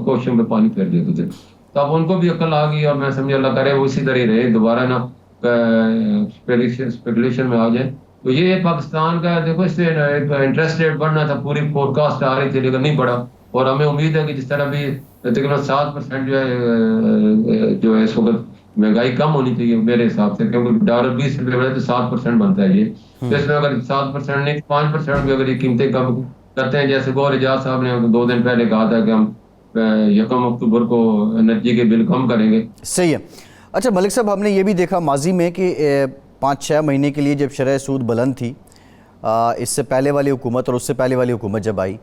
S3: कोशिशों में पानी फेर देते थे। तो अब उनको भी अकल आ गई, और मैं समझ अल्लाह करे वो इसी तरह ही रहे, दोबारा ना स्पेकुलेशन में आ जाए। तो ये पाकिस्तान का देखो, इससे इंटरेस्ट रेट बढ़ना था, पूरी फोरकास्ट आ रही थी, लेकिन नहीं बढ़ा। और हमें उम्मीद है कि जिस तरह भी तकरीबन 7% जो है इस वक्त महंगाई कम होनी चाहिए मेरे हिसाब से, क्योंकि डॉलर 20 रुपये बढ़े तो 7% बनता है ये। तो इसमें अगर 7% नहीं 5% भी अगर ये कीमतें कम करते हैं, जैसे गौहर एजाज साहब ने 2 दिन पहले कहा था कि हम 1 अक्टूबर को एनर्जी के बिल कम करेंगे।
S1: सही है। अच्छा मलिक साहब, हमने ये भी देखा माजी में कि 5-6 महीने के लिए जब शरह सूद बुलंद थी, इससे पहले वाली हुकूमत और उससे पहले वाली हुकूमत जब आई,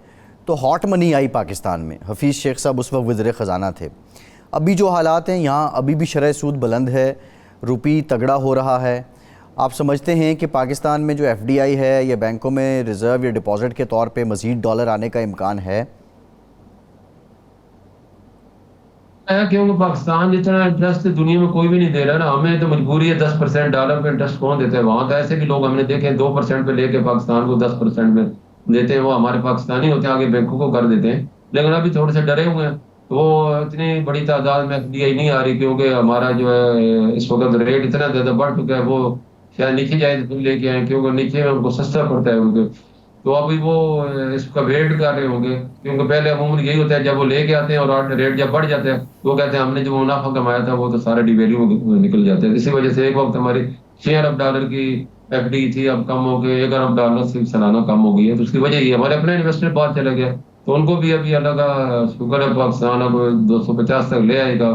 S1: तो हॉट मनी आई पाकिस्तान में। हफीज़ शेख साहब उस वक्त वज़ीर ख़जाना थे। अभी जो हालात हैं यहाँ, अभी भी शरह सूद बुलंद है, रुपी तगड़ा हो रहा है। आप समझते हैं कि पाकिस्तान में जो FDI है या बैंकों में रिज़र्व या डिपॉजिट के तौर पे मज़ीद डॉलर आने का इम्कान है?
S3: क्योंकि पाकिस्तान जितना इंटरेस्ट दुनिया में कोई भी नहीं दे रहा ना, हमें तो मजबूरी है। 10% डॉलर पे इंटरेस्ट कौन देते हैं? वहाँ तो ऐसे भी लोग हमने देखे 2% पे लेके पाकिस्तान को 10% में देते हैं, वो हमारे पाकिस्तानी होते हैं, आगे बैंकों को कर देते हैं। लेकिन अभी थोड़े से डरे हुए हैं, तो वो इतनी बड़ी तादाद में FDI नहीं आ रही, क्योंकि हमारा जो है इस वक्त रेट इतना ज़्यादा बढ़ चुका है। वो शायद नीचे जाए तो लेके आए, क्योंकि नीचे में उनको सस्ता पड़ता है उनको। तो अभी वो इसका वेट कर रहे होंगे, क्योंकि पहले अमूमन यही होता है, जब वो लेके आते हैं और रेट जब बढ़ जाता है तो वो कहते हैं हमने जो मुनाफा कमाया था वो तो सारा डिवेल्यू में निकल जाता है। इसी वजह से एक वक्त हमारी $6 अरब की FD थी, अब कम हो गई, $1 अरब से सालाना कम हो गई है। तो उसकी वजह ये हमारे अपने इन्वेस्टर बाहर चले गए, तो उनको भी अभी अलग शुक्र है पाकिस्तान अब 250 तक ले आएगा,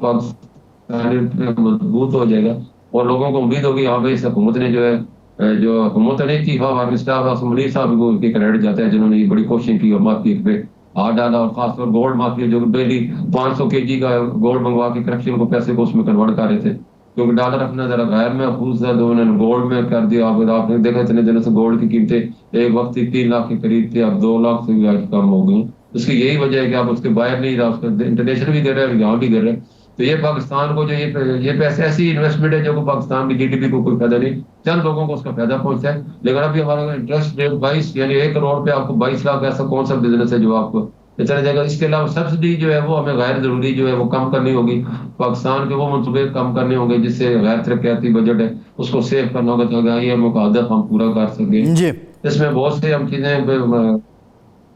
S3: पाकिस्तान मजबूत हो जाएगा, और लोगों को उम्मीद होगी हाँ भाई इस हुकूमत ने जो है जो हुकूमत ने chief of army staff Munir साहब को के क्रेडिट जाता है, जिन्होंने ये बड़ी कोशिश की और माफी पे हाथ डाला, और खासतौर गोल्ड माफिया जो डेली 500 kg का गोल्ड मंगवा के करप्शन को पैसे को उसमें कन्वर्ट कर रहे थे, क्योंकि डॉलर अपना जरा गैर महफूज था तो उन्होंने गोल्ड में कर दिया। आपने देखा इतने दिनों से गोल्ड की कीमतें एक वक्त 3 लाख के करीब थी, अब 2 लाख से भी आज कम हो गई। उसकी यही वजह है कि आप उसके बाहर नहीं रहा, उसका इंटरनेशनल भी दे रहे हैं, यहाँ भी दे रहे हैं। तो ये पाकिस्तान को जो ये पैसे ऐसी इन्वेस्टमेंट है जो को पाकिस्तान की जीडीपी को कोई फायदा नहीं, चंद लोगों को उसका फायदा पहुंचा है। लेकिन अभी हमारा इंटरेस्ट रेट 22 यानी 1 करोड़ पे आपको 22 लाख, ऐसा कौन सा बिजनेस है जो आपको चला जाएगा। इसके अलावा सब्सिडी जो है वो हमें गैर जरूरी जो है वो कम करनी होगी, पाकिस्तान के वो मनसूबे कम करने होंगे जिससे गैर तरक्याती बजट है उसको सेव करना होगा ताकि ये मुकादत हम पूरा कर सकें।
S1: जी।
S3: इसमें बहुत से हम चीजें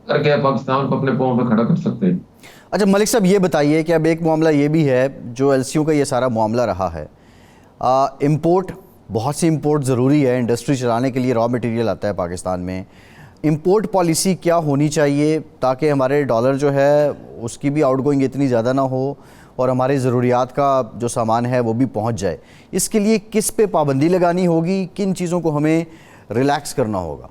S3: करके पाकिस्तान को अपने पाँव पे खड़ा कर सकते हैं।
S1: अच्छा मलिक साहब, ये बताइए कि अब एक मामला ये भी है, जो एलसीओ का ये सारा मामला रहा है, इंपोर्ट, बहुत सी इंपोर्ट ज़रूरी है, इंडस्ट्री चलाने के लिए रॉ मटेरियल आता है पाकिस्तान में। इंपोर्ट पॉलिसी क्या होनी चाहिए ताकि हमारे डॉलर जो है उसकी भी आउटगोइंग इतनी ज़्यादा ना हो और हमारे ज़रूरियात का जो सामान है वो भी पहुंच जाए? इसके लिए किस पे पाबंदी लगानी होगी, किन चीज़ों को हमें रिलैक्स करना होगा?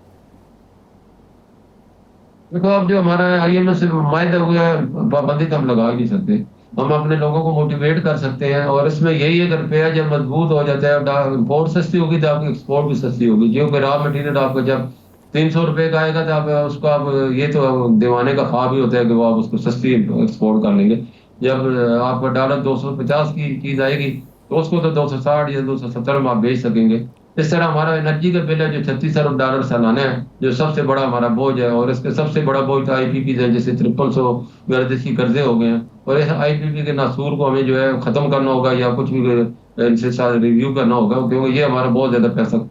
S3: देखो, अब जो हमारा आईएमएफ से मायदा हुआ है, पाबंदी तो हम लगा ही नहीं सकते। हम अपने लोगों को मोटिवेट कर सकते हैं, और इसमें यही है कि रुपया जब मजबूत हो जाता है, इम्पोर्ट सस्ती होगी तो आपकी एक्सपोर्ट भी सस्ती होगी। क्योंकि रॉ मटेरियल आपका जब 300 रुपए का आएगा तो आप उसको आप ये तो दीवाने का ख्वाब ही होता है कि वो आप उसको सस्ती एक्सपोर्ट कर लेंगे। जब आपका डॉलर 250 की चीज आएगी तो उसको तो 260 या 270 में आप बेच सकेंगे। इस तरह हमारा एनर्जी का बिल है जो 36 अरब डॉलर सालाना है, जो सबसे बड़ा हमारा बोझ है, और इसके सबसे बड़ा बोझ तो आईपीपी है, जैसे 5300 गर्दिशी कर्जे हो गए हैं। और इस आईपीपी के नासूर को हमें जो है खत्म करना होगा या कुछ भी इनसे साथ रिव्यू करना होगा, क्योंकि ये हमारा बहुत ज्यादा पैसा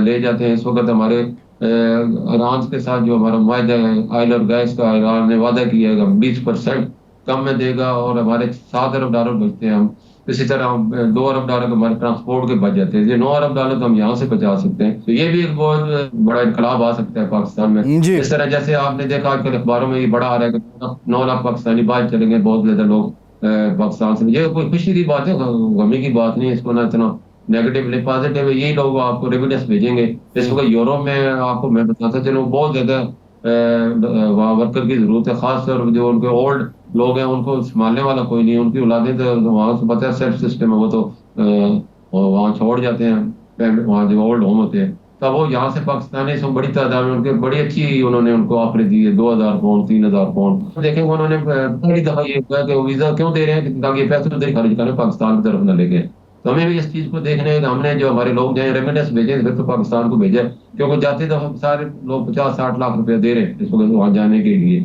S3: ले जाते हैं। इस वक्त हमारे ईरान के साथ जो हमारा मायदा है ऑयल और गैस का, ईरान ने वादा किया है 20% कम में देगा, और हमारे 7 अरब डॉलर बचते हैं। हम इसी तरह 2 अरब डॉलर हमारे ट्रांसपोर्ट के बच जाते हैं, ये 9 अरब डॉलर तो हम यहाँ से बचा सकते हैं। तो ये भी एक बहुत बड़ा इनकलाब आ सकता है पाकिस्तान में। इस तरह जैसे आपने देखा आजकल अखबारों में ये बड़ा आ रहा है कि 9 लाख पाकिस्तानी बाहर चलेंगे, बहुत ज्यादा लोग पाकिस्तान से। ये कोई खुशी की बात है, गमी की बात नहीं है, इसको ना इतना नेगेटिव पॉजिटिव है। यही लोग आपको रेमिटेंस भेजेंगे। इस वक्त यूरोप में आपको मैं बताता चलूँ बहुत ज्यादा वहाँ वर्कर की जरूरत है, खासकर जो उनके ओल्ड लोग हैं उनको संभालने वाला कोई नहीं है। उनकी औलादें तो वहाँ से पता है सेल्फ सिस्टम है, वो तो वहाँ छोड़ जाते हैं, वहाँ जो ओल्ड होम होते हैं। तब वो यहाँ से पाकिस्तानी से बड़ी तादाद में उनके बड़ी अच्छी उन्होंने उनको ऑफर दी है, 2000 पाउंड 3000 पाउंड। देखेंगे उन्होंने पहली दफा ये कहा कि वीजा क्यों दे रहे हैं ताकि ये पैसे उधर खर्च करें, पाकिस्तान की तरफ न लेके। तो हमें भी इस चीज को देखने है कि हमने जो हमारे लोग जाए रेमिटेंस भेजे फिर तो पाकिस्तान को भेजा, क्योंकि जाते तो सारे लोग 50-60 लाख रुपया दे रहे हैं इस वक्त वहां जाने के लिए।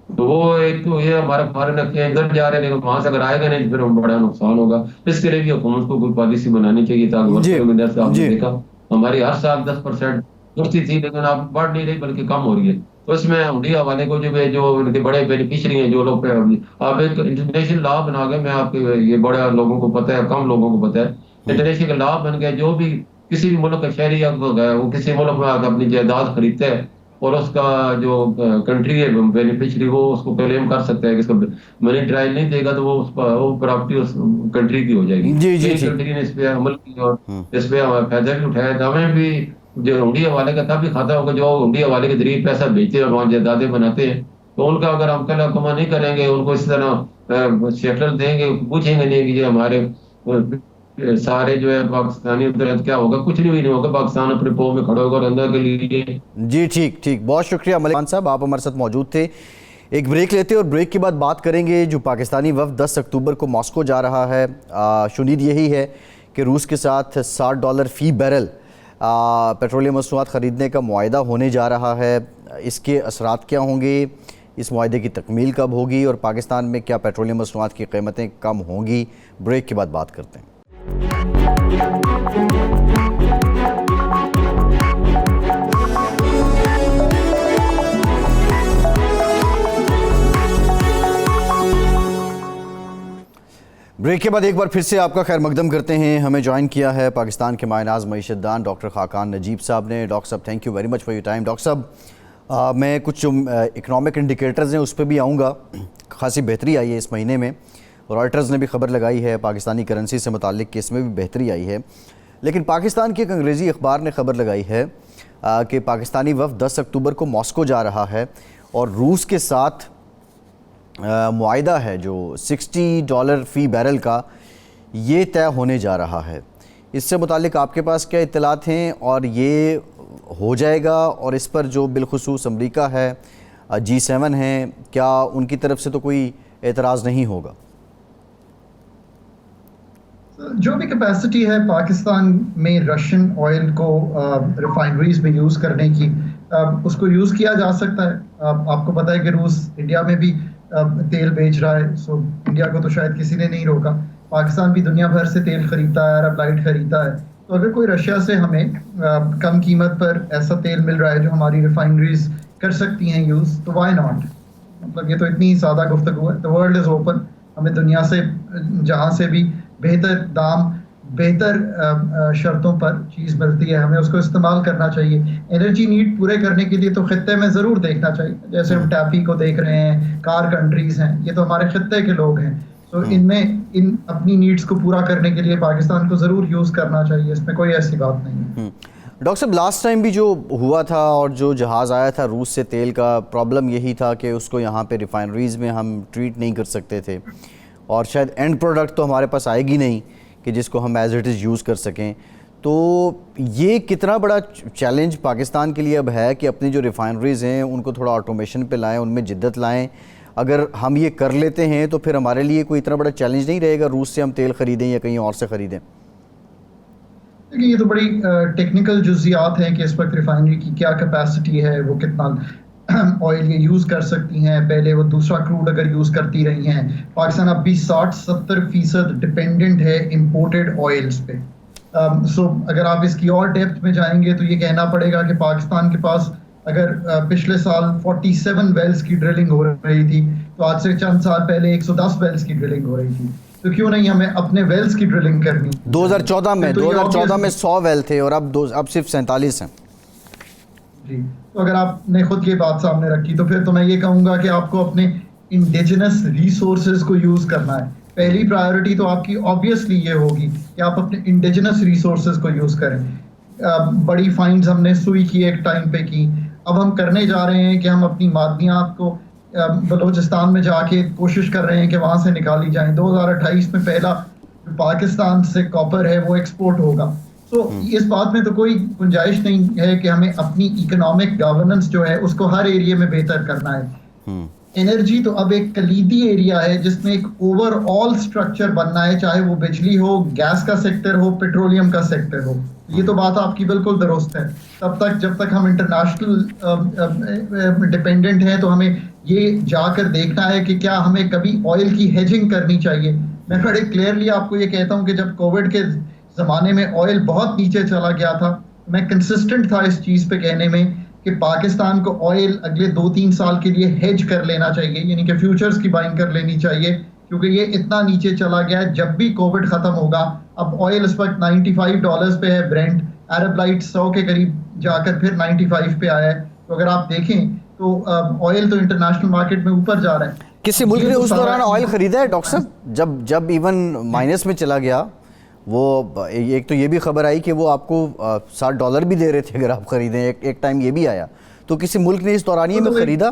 S3: तो वो एक तो ये हमारा फॉरेन एक्सचेंज इधर जा रहे हैं, लेकिन वहां से अगर आएगा नहीं फिर बड़ा नुकसान होगा। इसके लिए भी हुकूमत को कोई पॉलिसी बनानी चाहिए ताकि आपने देखा हमारी हर साल 10% बढ़ती थी, लेकिन अब बढ़ नहीं रही बल्कि कम हो रही है। तो इसमें हुंडी हवाले को जो उनके बड़े बेनिफिशरी हैं, जो लोग आप एक इंटरनेशनल लॉ बना गए, मैं आपके ये बड़े लोगों को पता है, कम लोगों को पता है, इंटरनेशनल लॉ बन गया, जो भी किसी भी मुल्क का शहरी वो किसी मुल्क में आकर अपनी जायदाद खरीदता है और उसका जो कंट्री है बेनिफिशरी वो उसको क्लेम कर सकता है कि इसको मनी ट्रायल नहीं देगा तो वो प्रॉपर्टी उस कंट्री की हो जाएगी। कंट्री ने इस पे अमल की और इस पे फायदा भी उठाया। तो हमें भी जो हुंडी हवाले का तब भी खाता होगा जो हुंडी हवाले के जरिए पैसा बेचते हैं और वहाँ जायदादें बनाते हैं। तो उनका अगर हम कल कमा नहीं करेंगे, उनको इस तरह सेटल देंगे, पूछेंगे नहीं कि ये हमारे सारे जो है पाकिस्तानी उधर क्या होगा, कुछ नहीं होगा, पाकिस्तान अपने पाँव में खड़ा होगा और अंदर के लिए।
S1: जी ठीक, बहुत शुक्रिया मलिक खान साहब, आप हमारे साथ मौजूद थे। एक ब्रेक लेते हैं और ब्रेक के बाद बात करेंगे जो पाकिस्तानी वफ़द 10 अक्टूबर को मॉस्को जा रहा है। शुनीद यही है कि रूस के साथ $60 फ़ी बैरल पेट्रोलियम मसनूआत ख़रीदने का मुआहदा होने जा रहा है। इसके असरात क्या होंगे, इस मुआहदे की तकमील कब होगी और पाकिस्तान में क्या पेट्रोलियम मसनूआत की कीमतें कम होंगी, ब्रेक के बाद बात करते हैं। ब्रेक के बाद एक बार फिर से आपका खैर मकदम करते हैं। हमें ज्वाइन किया है पाकिस्तान के मायनाज मईशतदान डॉक्टर खाकान नजीब साहब ने। डॉक्टर साहब thank you very much for your time. Doctor साहब मैं कुछ इकनॉमिक इंडिकेटर्स हैं उस पर भी आऊँगा। खासी बेहतरी आई है इस महीने में, रॉयटर्स ने भी खबर लगाई है पाकिस्तानी करेंसी से मुताल्लिक कि इसमें भी बेहतरी आई है, लेकिन पाकिस्तान की एक अंग्रेज़ी अखबार ने खबर लगाई है कि पाकिस्तानी वफ़द 10 अक्टूबर को मॉस्को जा रहा है और रूस के साथ मुआहिदा है जो $60 फ़ी बैरल का, ये तय होने जा रहा है। इससे मुतालिक आपके पास क्या इत्तलात हैं और ये हो जाएगा, और इस पर जो बिलखुसूस अमरीका है, G7 हैं, क्या उनकी तरफ से तो कोई एतराज़ नहीं होगा?
S4: जो भी कैपेसिटी है पाकिस्तान में रशियन ऑयल को रिफाइनरीज में यूज़ करने की, उसको यूज़ किया जा सकता है। आपको पता है कि रूस इंडिया में भी तेल बेच रहा है, सो इंडिया को तो शायद किसी ने नहीं रोका। पाकिस्तान भी दुनिया भर से तेल खरीदता है, अरब लाइट खरीदता है। तो अगर कोई रशिया से हमें कम कीमत पर ऐसा तेल मिल रहा है जो हमारी रिफाइनरीज कर सकती हैं यूज़, तो वाई नॉट। मतलब ये तो इतनी सादा गुफ्तगू है। द वर्ल्ड इज़ ओपन, हमें दुनिया से जहाँ से भी बेहतर दाम, बेहतर शर्तों पर चीज़ मिलती है, हमें उसको इस्तेमाल करना चाहिए। एनर्जी नीड पूरे करने के लिए तो खित्ते में ज़रूर देखना चाहिए, जैसे हम टैपी को देख रहे हैं, कार कंट्रीज़ हैं, ये तो हमारे खित्ते के लोग हैं। तो इन अपनी नीड्स को पूरा करने के लिए पाकिस्तान को ज़रूर यूज़ करना चाहिए, इसमें कोई ऐसी बात नहीं है।
S1: डॉक्टर साहब, लास्ट टाइम भी जो हुआ था और जो जहाज़ आया था रूस से तेल का, प्रॉब्लम यही था कि उसको यहाँ पे रिफाइनरीज़ में हम ट्रीट नहीं कर सकते थे, और शायद एंड प्रोडक्ट तो हमारे पास आएगी नहीं कि जिसको हम एज इट इज़ यूज़ कर सकें। तो ये कितना बड़ा चैलेंज पाकिस्तान के लिए अब है कि अपनी जो रिफाइनरीज़ हैं उनको थोड़ा ऑटोमेशन पे लाएं, उनमें जिद्दत लाएं। अगर हम ये कर लेते हैं तो फिर हमारे लिए कोई इतना बड़ा चैलेंज नहीं रहेगा रूस से हम तेल ख़रीदें या कहीं और से ख़रीदें।
S4: देखिए, ये तो बड़ी टेक्निकल जुज़ियात हैं कि इस वक्त रिफाइनरी की क्या कैपेसिटी है, वो कितना ऑयल ये यूज़ कर सकती हैं। पहले वो दूसरा क्रूड अगर यूज़ करती रही हैं, पाकिस्तान अब भी 60-70% डिपेंडेंट है इंपोर्टेड ऑयल्स पे। सो अगर आप इसकी और डेप्थ में जाएंगे तो ये कहना पड़ेगा कि पाकिस्तान के पास अगर पिछले साल 47 वेल्स की ड्रिलिंग हो रही थी, तो आज से चंद साल पहले 110 वेल्स की ड्रिलिंग हो रही थी। तो क्यों नहीं हमें अपने वेल्स की ड्रिलिंग करनी?
S1: 2014 में 100 वेल थे और अब सिर्फ 47 हैं।
S4: जी, तो अगर आपने खुद ये बात सामने रखी तो फिर तो मैं ये कहूँगा कि आपको अपने इंडिजिनस रिसोर्सेज को यूज़ करना है। पहली प्रायोरिटी तो आपकी ऑब्वियसली ये होगी कि आप अपने इंडिजिनस रिसोर्सेज को यूज़ करें। बड़ी फाइंड्स हमने सुई की एक टाइम पे की, अब हम करने जा रहे हैं कि हम अपनी मादनियात को बलूचिस्तान में जाके कोशिश कर रहे हैं कि वहाँ से निकाली जाएं। 2028 में पहला पाकिस्तान से कॉपर है वो एक्सपोर्ट होगा। तो इस बात में तो कोई गुंजाइश नहीं है कि हमें अपनी इकोनॉमिक गवर्नेंस जो है उसको हर एरिया में बेहतर करना है। एनर्जी तो अब एक कलीदी एरिया है जिसमें एक ओवरऑल स्ट्रक्चर बनना है, चाहे वो बिजली हो, गैस का सेक्टर हो, पेट्रोलियम का सेक्टर हो। ये तो बात आपकी बिल्कुल दुरुस्त है। तब तक जब तक हम इंटरनेशनल डिपेंडेंट हैं तो हमें ये जाकर देखना है कि क्या हमें कभी ऑयल की हेजिंग करनी चाहिए। मैं बड़े क्लियरली आपको ये कहता हूँ कि जब कोविड के ज़माने में ऑयल बहुत नीचे चला गया था, मैं कंसिस्टेंट था इस चीज़ पे कहने में कि पाकिस्तान को ऑयल अगले 2-3 साल के लिए हेज कर लेना चाहिए, यानी कि फ्यूचर्स की बाइंग कर लेनी चाहिए, क्योंकि ये इतना नीचे चला गया है। जब भी कोविड ख़त्म होगा, अब ऑयल इस वक्त $95 पे है, ब्रेंट, अरब लाइट 100 के करीब जाकर फिर 95 पे आया है। तो अगर आप देखें तो ऑयल तो इंटरनेशनल मार्केट में ऊपर जा रहा है।
S1: किसी मुल्क ने उस दौरान ऑयल ख़रीदा है डॉक्टर साहब, जब इवन माइनस में चला गया? वो एक तो ये भी खबर आई कि वो आपको $60 भी दे रहे थे अगर आप खरीदें, एक टाइम ये भी आया। तो किसी मुल्क ने इस दौरानिए में खरीदा?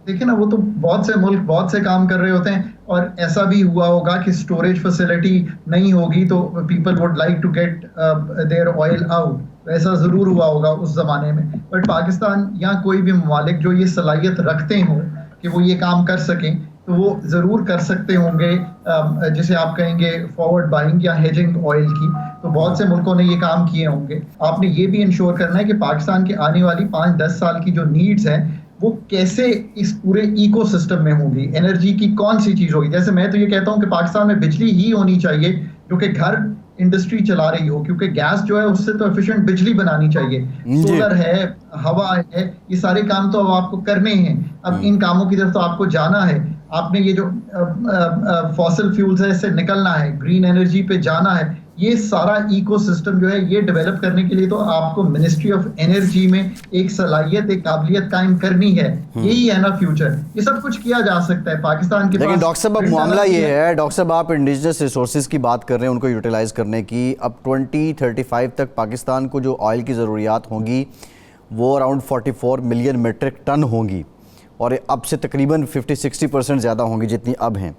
S4: देखिए ना, वो तो बहुत से मुल्क बहुत से काम कर रहे होते हैं, और ऐसा भी हुआ होगा कि स्टोरेज फैसिलिटी नहीं होगी तो people would like to get their oil out, ऐसा ज़रूर हुआ होगा उस ज़माने में। बट पाकिस्तान या कोई भी ममालिक जो ये सलाहियत रखते हों कि वो ये काम कर सकें, तो वो ज़रूर कर सकते होंगे, जिसे आप कहेंगे फॉरवर्ड बाइंग या हेजिंग ऑयल की। तो बहुत से मुल्कों ने ये काम किए होंगे। आपने ये भी इंश्योर करना है कि पाकिस्तान की आने वाली 5-10 साल की जो नीड्स हैं वो कैसे इस पूरे इकोसिस्टम में होगी, एनर्जी की कौन सी चीज़ होगी। जैसे मैं तो ये कहता हूँ कि पाकिस्तान में बिजली ही होनी चाहिए जो कि घर इंडस्ट्री चला रही हो, क्योंकि गैस जो है उससे तो एफिशिएंट बिजली बनानी चाहिए। सोलर है, हवा है, ये सारे काम तो अब आपको करने हैं। अब इन कामों की तरफ तो आपको जाना है। आपने ये जो फॉसिल फ्यूल्स है इससे निकलना है, ग्रीन एनर्जी पे जाना है। ये सारा इकोसिस्टम जो है ये डेवलप करने के लिए तो आपको मिनिस्ट्री ऑफ एनर्जी में एक सलाहियत, एक काबिलियत कायम करनी है। यही है ना फ्यूचर। ये सब कुछ किया जा सकता है पाकिस्तान के पास।
S1: लेकिन डॉक्टर साहब अब मामला ये है, डॉक्टर साहब आप इंडिजिनस रिसोर्सेज की बात कर रहे हैं, उनको यूटिलाइज करने की। अब 2035 तक पाकिस्तान को जो ऑयल की ज़रूरियात होंगी वो अराउंड 44 मिलियन मेट्रिक टन होंगी, और अब से तकरीबन 50-60% ज़्यादा होंगी जितनी अब हैं।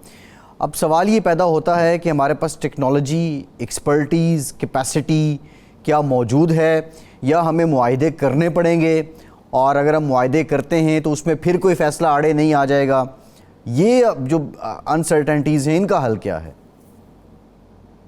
S1: अब सवाल ये पैदा होता है कि हमारे पास टेक्नोलॉजी, एक्सपर्टीज़, कैपेसिटी क्या मौजूद है, या हमें मुआहदे करने पड़ेंगे, और अगर हम मुआहदे करते हैं तो उसमें फिर कोई फ़ैसला आड़े नहीं आ जाएगा। ये जो अनसर्टेनिटीज़ हैं इनका हल क्या है?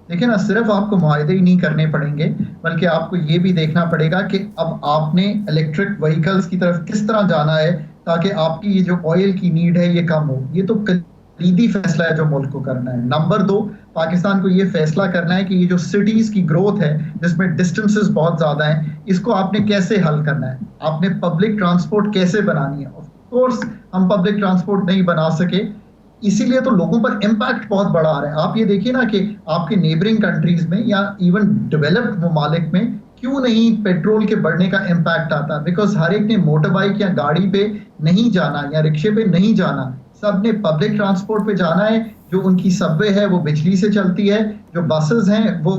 S4: देखिए ना, सिर्फ आपको मुआहदे ही नहीं करने पड़ेंगे, बल्कि आपको ये भी देखना पड़ेगा कि अब आपने इलेक्ट्रिक व्हीकल्स की तरफ किस तरह जाना है ताकि आपकी ये जो ऑयल की नीड है ये कम हो। ये तो कलीदी फैसला है जो मुल्क को करना है। नंबर 2, पाकिस्तान को ये फैसला करना है कि ये जो सिटीज की ग्रोथ है जिसमें डिस्टेंसेस बहुत ज्यादा हैं, इसको आपने कैसे हल करना है। आपने पब्लिक ट्रांसपोर्ट कैसे बनानी है। ऑफ कोर्स हम पब्लिक ट्रांसपोर्ट नहीं बना सके, इसीलिए तो लोगों पर इम्पैक्ट बहुत बड़ा आ रहा है। आप ये देखिए ना कि आपके नेबरिंग कंट्रीज में या इवन डेवलप्ड ममालिक में क्यों नहीं पेट्रोल के बढ़ने का इम्पैक्ट आता, बिकॉज हर एक ने मोटर बाइक या गाड़ी पे नहीं जाना या रिक्शे पे नहीं जाना, सब ने पब्लिक ट्रांसपोर्ट पे जाना है। जो उनकी सबवे है वो बिजली से चलती है, जो बसेस हैं वो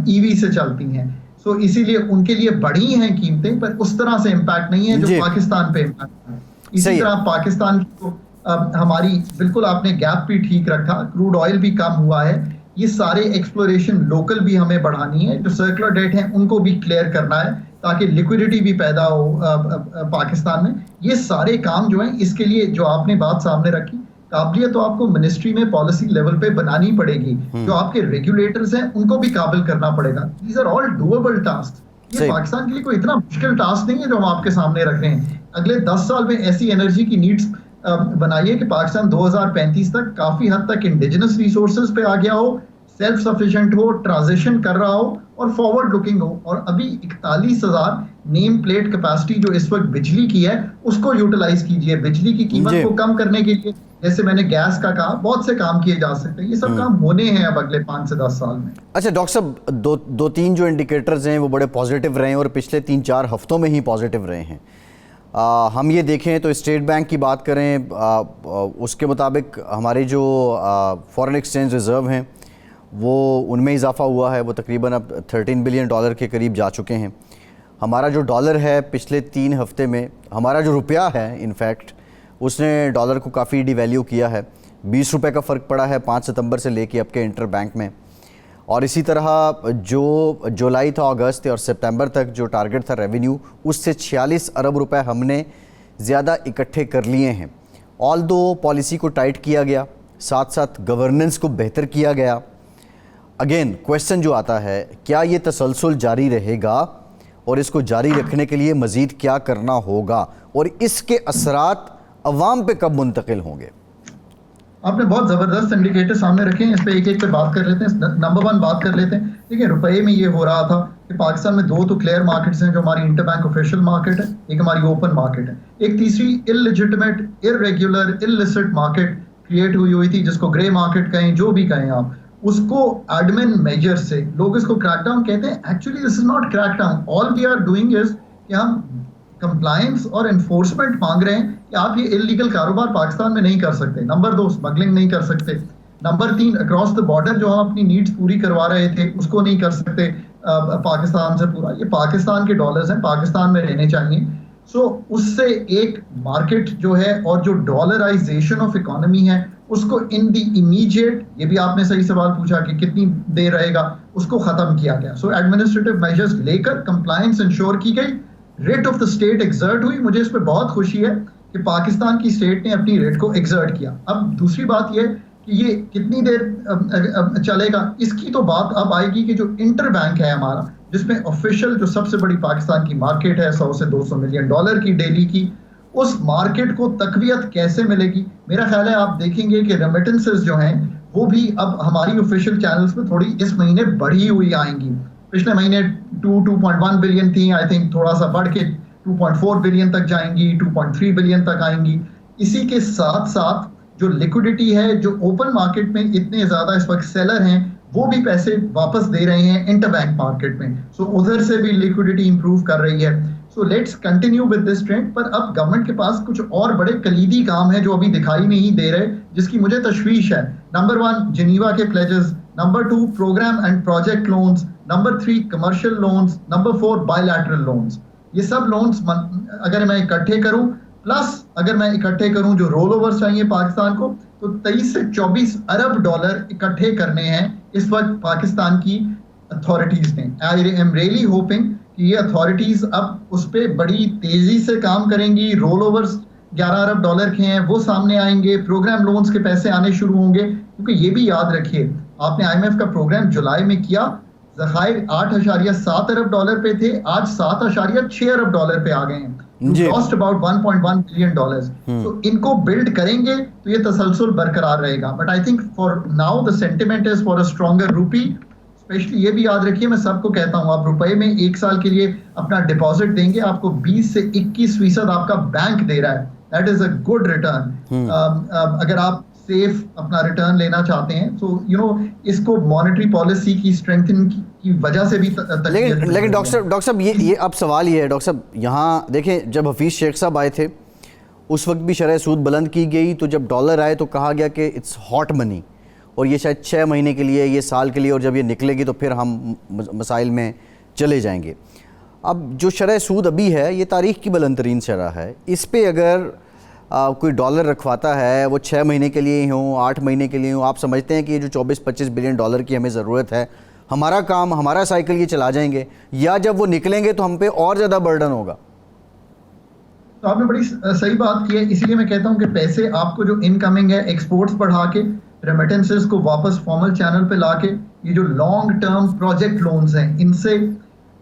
S4: ईवी से चलती हैं। सो इसीलिए उनके लिए बढ़ी हैं कीमतें, पर उस तरह से इम्पैक्ट नहीं है जो पाकिस्तान पे इम्पैक्ट है। इसी तरह पाकिस्तान को हमारी बिल्कुल आपने गैप भी ठीक रखा, क्रूड ऑयल भी कम हुआ है। ये सारे एक्सप्लोरेशन लोकल भी हमें बढ़ानी है, जो सर्कुलर डेट है उनको भी क्लियर करना है ताकि लिक्विडिटी भी पैदा हो पाकिस्तान में। ये सारे काम जो हैं, इसके लिए जो आपने बात सामने रखी, काबिलियत तो आपको मिनिस्ट्री में पॉलिसी लेवल पे बनानी पड़ेगी। जो आपके रेगुलेटर्स हैं उनको भी काबिल करना पड़ेगा। These are all doable task. ये पाकिस्तान के लिए कोई इतना मुश्किल टास्क नहीं है जो हम आपके सामने रख रहे हैं। अगले 10 साल में ऐसी एनर्जी की नीड्स बनाइए कि पाकिस्तान 2035 तक काफी हद तक इंडिजिनस रिसोर्सेज पे आ गया हो, सेल्फ सफिशिएंट हो, ट्रांजिशन कर रहा हो और फॉरवर्ड लुकिंग हो। और अभी 41,000 नेम प्लेट कैपेसिटी जो इस वक्त बिजली की है उसको यूटिलाइज कीजिए। बिजली की कीमत को कम करने के लिए, जैसे मैंने गैस का कहा, बहुत से काम किए जा सकते हैं। ये सब काम होने हैं अब अगले 5 से 10 साल में।
S1: अच्छा डॉक्टर साहब, दो तीन जो इंडिकेटर्स हैं वो बड़े पॉजिटिव रहे हैं और पिछले 3-4 हफ्तों में ही पॉजिटिव रहे हैं। हम ये देखें तो स्टेट बैंक की बात करें, उसके मुताबिक हमारे जो फॉरेन एक्सचेंज रिज़र्व हैं वो उनमें इजाफा हुआ है, वो तकरीबन अब $13 बिलियन के करीब जा चुके हैं। हमारा जो डॉलर है पिछले 3 हफ्ते में, हमारा जो रुपया है इनफैक्ट उसने डॉलर को काफ़ी डिवैल्यू किया है। 20 रुपये का फ़र्क पड़ा है 5 सितंबर से लेके अब के इंटर बैंक में। और इसी तरह जो जुलाई था, अगस्त और सितंबर तक जो टारगेट था रेवेन्यू, उससे 46 अरब रुपए हमने ज़्यादा इकट्ठे कर लिए हैं। ऑल दो पॉलिसी को टाइट किया गया, साथ साथ गवर्नेंस को बेहतर किया गया। अगेन क्वेश्चन जो आता है, क्या ये तसलसल जारी रहेगा और इसको जारी रखने के लिए मज़ीद क्या करना होगा, और इसके असरात अवाम पे कब मुंतकिल होंगे?
S4: आपने बहुत ज़बरदस्त इंडिकेटर सामने रखे हैं, इस पे एक एक पे बात कर लेते हैं। नंबर 1 बात कर लेते हैं। देखिए, रुपए में ये हो रहा था कि पाकिस्तान में 2 तो क्लियर मार्केट्स हैं, जो हमारी इंटरबैंक ऑफिशियल मार्केट है, एक हमारी ओपन मार्केट है, एक तीसरी इललिजिटिमेट, इररेगुलर, इलिसिट मार्केट क्रिएट हुई थी, जिसको ग्रे मार्केट कहें, जो भी कहें आप। उसको एडमिन मेजर से लोग इसको क्रैकडाउन कहते हैं। Actually this is not crackdown. All we are doing is कि हम कंप्लायंस और एनफोर्समेंट मांग रहे हैं कि आप ये इलीगल कारोबार पाकिस्तान में नहीं कर सकते। नंबर 2, स्मगलिंग नहीं कर सकते। नंबर 3, अक्रॉस द बॉर्डर जो हम अपनी नीड्स पूरी करवा रहे थे उसको नहीं कर सकते पाकिस्तान से पूरा। ये पाकिस्तान के डॉलर्स हैं, पाकिस्तान में रहने चाहिए। सो उससे एक मार्केट जो है और जो डॉलराइजेशन ऑफ इकोनॉमी है उसको इन दी इमीडिएट, ये भी आपने सही सवाल पूछा कि कितनी देर रहेगा, उसको खत्म किया गया। सो एडमिनिस्ट्रेटिव मेजर्स लेकर कंप्लायंस इंश्योर की गई, rate of the state exert हुई। मुझे इस पर बहुत खुशी है कि पाकिस्तान की स्टेट ने अपनी रेट को एक्सर्ट किया। अब दूसरी बात यह कि ये कितनी देर चलेगा, इसकी तो बात अब आएगी कि जो इंटर बैंक है हमारा, जिसमें ऑफिशियल जो सबसे बड़ी पाकिस्तान की मार्केट है 100 से 200 मिलियन डॉलर की डेली की, उस मार्केट को तकवीयत कैसे मिलेगी। मेरा ख्याल है आप देखेंगे कि रेमिटेंसेस जो हैं वो भी अब हमारी ऑफिशियल चैनल्स पे थोड़ी इस महीने बढ़ी हुई आएंगी। पिछले महीने 2.1 बिलियन थी, आई थिंक थोड़ा सा बढ़ के 2.4 बिलियन तक जाएंगी, 2.3 बिलियन तक आएंगी। इसी के साथ साथ जो लिक्विडिटी है, जो ओपन मार्केट में इतने ज़्यादा इस वक्त सेलर हैं, वो भी पैसे वापस दे रहे हैं इंटरबैंक मार्केट में, सो उधर से भी लिक्विडिटी इंप्रूव कर रही है। So let's continue with this trend. पर अब गवर्नमेंट के पास कुछ और बड़े कलीदी काम है जो अभी दिखाई नहीं दे रहे, जिसकी मुझे तशवीश है। नंबर 1 जिनीवा के pledges, number 2 programme and project loans, number 3 commercial loans, number 4 bilateral loans. ये सब लोन्स अगर मैं इकट्ठे करूं, प्लस अगर मैं इकट्ठे करूं जो रोल ओवर चाहिए पाकिस्तान को, तो 23 से 24 अरब डॉलर इकट्ठे करने हैं इस वक्त पाकिस्तान की अथॉरिटीज ने। आई एम रियली होपिंग कि ये अथॉरिटीज अब उस पर बड़ी तेजी से काम करेंगी। रोल ओवर्स 11 अरब डॉलर के हैं, वो सामने आएंगे, प्रोग्राम लोन्स के पैसे आने शुरू होंगे। क्योंकि ये भी याद रखिए, आपने IMF का प्रोग्राम जुलाई में किया, ज़खायर 8.7 अरब डॉलर पे थे, आज 7.6 अरब डॉलर पे आ गए हैं। Lost about 1.1 billion dollars. तो इनको बिल्ड करेंगे तो ये तसलसल बरकरार रहेगा। But I think for now the sentiment is for a stronger रूपी। स्पेशली ये भी याद रखिए, मैं सबको कहता हूँ, आप रुपए में 1 साल के लिए अपना डिपॉजिट देंगे, आपको 20 से 21% आपका बैंक दे रहा है। That is a good return. अगर आप सेफ अपना रिटर्न लेना चाहते हैं, तो इसको मॉनेटरी पॉलिसी की स्ट्रेंथनिंग की वजह से भी
S1: लेकिन डॉक्टर साहब ये अब सवाल ये है डॉक्टर साहब, यहाँ देखें, जब हफीज़ शेख साहब आए थे उस वक्त भी शरह सूद बुलंद की गई, तो जब डॉलर आए तो कहा गया कि इट्स हॉट मनी, और ये शायद 6 महीने के लिए, ये साल के लिए, और जब ये निकलेगी तो फिर हम मसाइल में चले जाएंगे। अब जो शरह सूद अभी है ये तारीख़ की बुलंद तरीन शरह है, इस पर अगर कोई डॉलर रखवाता है, वो 6 महीने के लिए हो, 8 महीने के लिए हो, आप समझते हैं कि ये जो 24-25 बिलियन डॉलर की हमें ज़रूरत है, हमारा काम, हमारा साइकिल ये चला जाएंगे, या जब वो निकलेंगे तो हम पे और ज़्यादा बर्डन होगा?
S4: तो आपने बड़ी सही बात की है। इसीलिए मैं कहता हूं कि पैसे आपको जो इनकमिंग है, एक्सपोर्ट्स बढ़ा के, रेमिटेंसेस को वापस फॉर्मल चैनल पे लाके, ये जो लॉन्ग टर्म प्रोजेक्ट लोन्स हैं इनसे,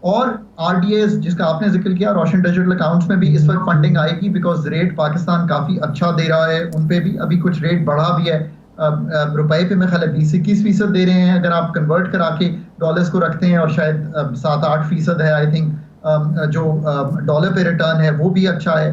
S4: और RDAs जिसका आपने जिक्र किया, रोशन डिजिटल अकाउंट्स में भी इस वक्त फंडिंग आएगी, बिकॉज रेट पाकिस्तान काफ़ी अच्छा दे रहा है, उन पे भी अभी कुछ रेट बढ़ा भी है। रुपए पे मेरे ख्याल है 20-21% दे रहे हैं, अगर आप कन्वर्ट करा के डॉलर्स को रखते हैं, और शायद 7-8% है आई थिंक जो डॉलर पे रिटर्न है, वो भी अच्छा है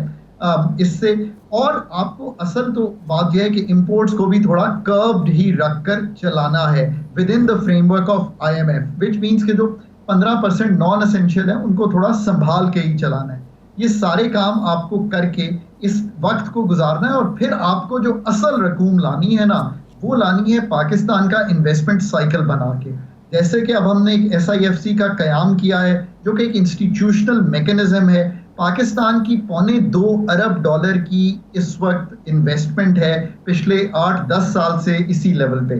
S4: इससे। और आपको असल तो बात यह है कि इंपोर्ट्स को भी थोड़ा कर्व्ड ही रखकर चलाना है with in the framework of IMF, which means के जो 15% नॉन एसेंशियल है उनको थोड़ा संभाल के ही चलाना है। ये सारे काम आपको करके इस वक्त को गुजारना है, और फिर आपको जो असल रकूम लानी है ना, वो लानी है पाकिस्तान का इन्वेस्टमेंट साइकिल बना के। जैसे कि अब हमने एक SIFC का कयाम किया है, जो कि एक इंस्टीट्यूशनल मैकेनिज्म है। पाकिस्तान की 2.25 अरब डॉलर की इस वक्त इन्वेस्टमेंट है पिछले 8-10 साल से इसी लेवल पे।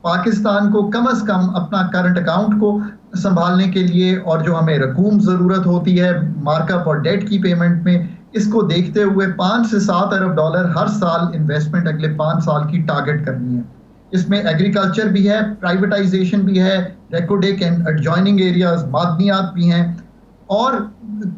S4: पाकिस्तान को कम से कम अपना करंट अकाउंट को संभालने के लिए, और जो हमें रकूम ज़रूरत होती है मार्कअप और डेट की पेमेंट में, इसको देखते हुए 5 से 7 अरब डॉलर हर साल इन्वेस्टमेंट अगले 5 साल की टारगेट करनी है। इसमें एग्रीकल्चर भी है, प्राइवेटाइजेशन भी है, रेकोडेक एंड एडजॉइनिंग एरियाज, मादनियात भी हैं, और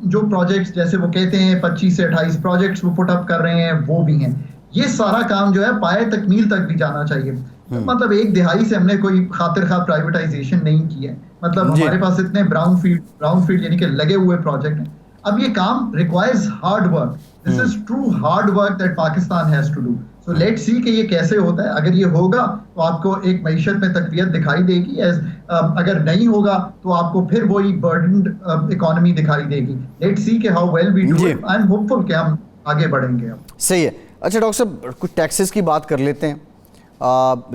S4: जो प्रोजेक्ट्स जैसे वो कहते हैं 25 से 28 प्रोजेक्ट्स वो पुटअप कर रहे हैं, वो भी हैं। ये सारा काम जो है पाए तकमील तक भी जाना चाहिए। मतलब 1/2 से हमने कोई खातिर खा प्राइवेटाइजेशन नहीं की है। मतलब हमारे पास इतने ब्राउन फील्ड यानी कि लगे हुए प्रोजेक्ट हैं। अब ये काम requires hard work. This is true hard work that Pakistan has to do. So let's see कि ये कैसे होता है। अगर ये होगा तो आपको एक मईशत में तकवीयत दिखाई देगी, अगर नहीं होगा तो आपको फिर वही बर्डन्ड इकोनॉमी दिखाई देगी। लेट्स सी कि how well we do it. I am hopeful कि हम आगे बढ़ेंगे। अब
S1: सही है। अच्छा डॉक्टर साहब, कुछ टैक्सेस की बात कर लेते हैं।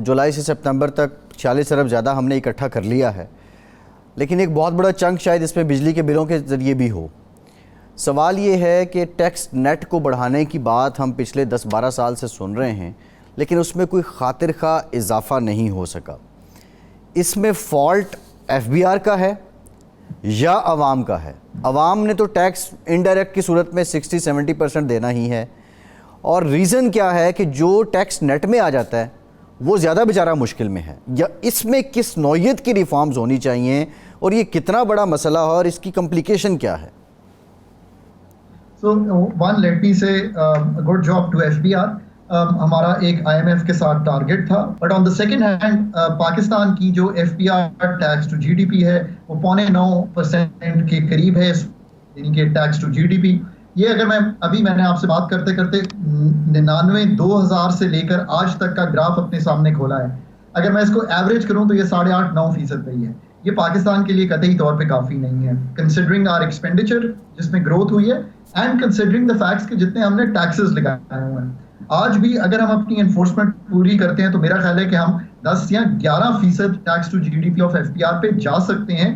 S1: जुलाई से सितंबर तक 46 अरब ज़्यादा हमने इकट्ठा कर लिया है, लेकिन एक बहुत बड़ा चंक शायद इसमें बिजली के बिलों के ज़रिए भी हो। सवाल ये है कि टैक्स नेट को बढ़ाने की बात हम पिछले 10-12 साल से सुन रहे हैं, लेकिन उसमें कोई खातिर खा इजाफा नहीं हो सका। इसमें फॉल्ट FBR का है या आवाम का है? आवाम ने तो टैक्स इनडायरेक्ट की सूरत में 60-70% देना ही है, और रीज़न क्या है कि जो टैक्स नेट में आ जाता है वो ज़्यादा बेचारा मुश्किल में है, या इसमें किस नौयत की रिफॉर्म्स होनी चाहिए, और ये कितना बड़ा मसला है और इसकी कम्प्लिकेशन क्या है?
S4: So one, let me say good job to FBR. हमारा एक IMF के साथ टारगेट था, but on the second hand Pakistan की जो FBR टैक्स टू GDP है वो 9.9% के करीब है, यानी कि टैक्स टू GDP। ये अगर मैंने आपसे बात करते करते 99-2000 से लेकर आज तक का ग्राफ अपने सामने खोला है। अगर मैं इसको एवरेज करूं तो ये 8.5-9% पे ही है। ये पाकिस्तान के लिए कतई तौर पे काफी नहीं है, कंसिडरिंग आवर एक्सपेंडिचर जिसमें ग्रोथ हुई है एंड कंसिडरिंग द फैक्ट्स कि जितने हमने टैक्सेस लगाए हुए हैं। आज भी अगर हम अपनी एनफोर्समेंट पूरी करते हैं तो मेरा ख्याल है कि हम 10 या 11% tax to GDP of FPR पे जा सकते हैं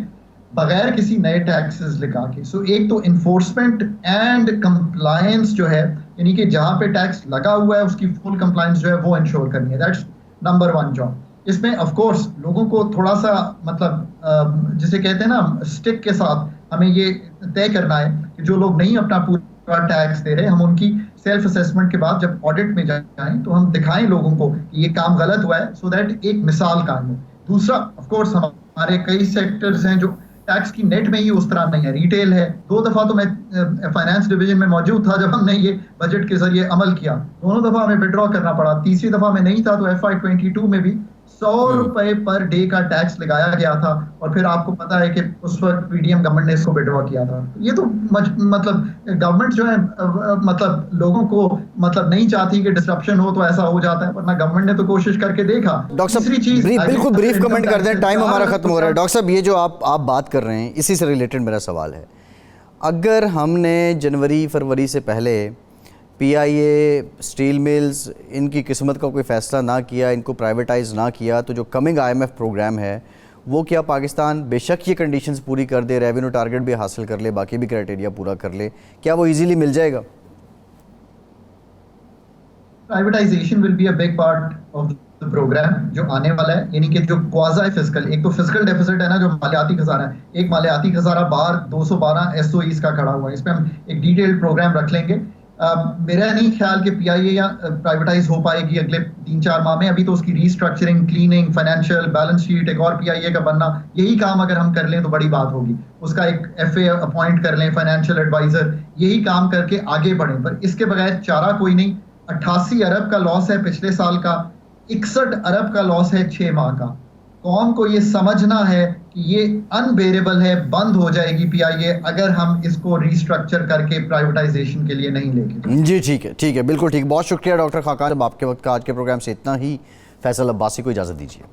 S4: बगैर किसी नए टैक्सेस लगा के। सो एक तो इन्फोर्समेंट एंड कंप्लायंस जो है, यानी कि जहां पे टैक्स लगा हुआ है उसकी फुल कंप्लायंस जो है वो इंश्योर करनी है। That's number 1 job. इसमें ऑफ कोर्स लोगों को थोड़ा सा मतलब जिसे कहते हैं ना स्टिक के साथ हमें ये तय करना है कि जो लोग नहीं अपना पूरा टैक्स दे रहे, हम उनकी सेल्फ असेसमेंट के बाद जब ऑडिट में जाएं तो हम दिखाएं लोगों को कि ये काम गलत हुआ है, सो दैट एक मिसाल कायम हो। दूसरा ऑफ कोर्स हमारे कई सेक्टर्स हैं जो टैक्स की नेट में ही उस तरह नहीं है। रिटेल है, 2 दफा तो मैं फाइनेंस डिवीजन में मौजूद था जब हमने ये बजट के जरिए अमल किया, दोनों दफा हमें विड्रॉ करना पड़ा, तीसरी दफा में नहीं था तो FY22 में भी 100 रुपए पर डे का टैक्स लगाया गया था और फिर आपको पता है कि उस वक्त पीडीएम गवर्नमेंट ने इसको विड्रॉ किया था। ये तो मतलब गवर्नमेंट जो है मतलब लोगों को मतलब नहीं चाहती कि डिसरप्शन हो तो ऐसा हो जाता है, वरना गवर्नमेंट ने तो कोशिश करके देखा।
S1: डॉक्टर साहब बिल्कुल ब्रीफ कमेंट कर दें, टाइम हमारा खत्म हो रहा है। डॉक्टर साहब ये जो आप बात कर रहे हैं इसी से रिलेटेड मेरा सवाल है, अगर हमने जनवरी फरवरी से पहले पीआईए, स्टील मिल्स, इनकी किस्मत का कोई फ़ैसला ना किया, इनको प्राइवेटाइज ना किया, तो जो कमिंग IMF प्रोग्राम है वो क्या पाकिस्तान बेशक ये कंडीशंस पूरी कर दे, रेवेन्यू टारगेट भी हासिल कर ले, बाकी भी क्राइटेरिया पूरा कर ले, क्या वो इजीली मिल जाएगा?
S4: Privatisation will be a big part of the programme जो आने वाला है, यानी कि जो क्वाज़ी फिस्कल, एक तो फिस्कल डेफिसिट है ना जो मालियाती खजाना है, एक मालियाती खजाना बाहर 212 SOEs का खड़ा हुआ है, इस पर हम एक डिटेल्ड प्रोग्राम रख लेंगे। मेरा नहीं ख्याल कि पीआईए या प्राइवेटाइज हो पाएगी अगले 3-4 माह में। अभी तो उसकी restructuring, cleaning, financial balance sheet, एक और पीआईए का बनना, यही काम अगर हम कर लें तो बड़ी बात होगी। उसका एक FA अपॉइंट कर लें, फाइनेंशियल एडवाइजर, यही काम करके आगे बढ़ें। पर इसके बगैर चारा कोई नहीं। 88 अरब का लॉस है पिछले साल का, 61 अरब का लॉस है 6 माह का। कौम को ये समझना है कि ये अनबेरेबल है, बंद हो जाएगी पीआईए अगर हम इसको रीस्ट्रक्चर करके प्राइवेटाइजेशन के लिए नहीं लेके।
S1: जी ठीक है, बिल्कुल ठीक। बहुत शुक्रिया डॉक्टर खाकान। आपके वक्त का आज के प्रोग्राम से इतना ही। फैसल अब्बासी को इजाज़त दीजिए।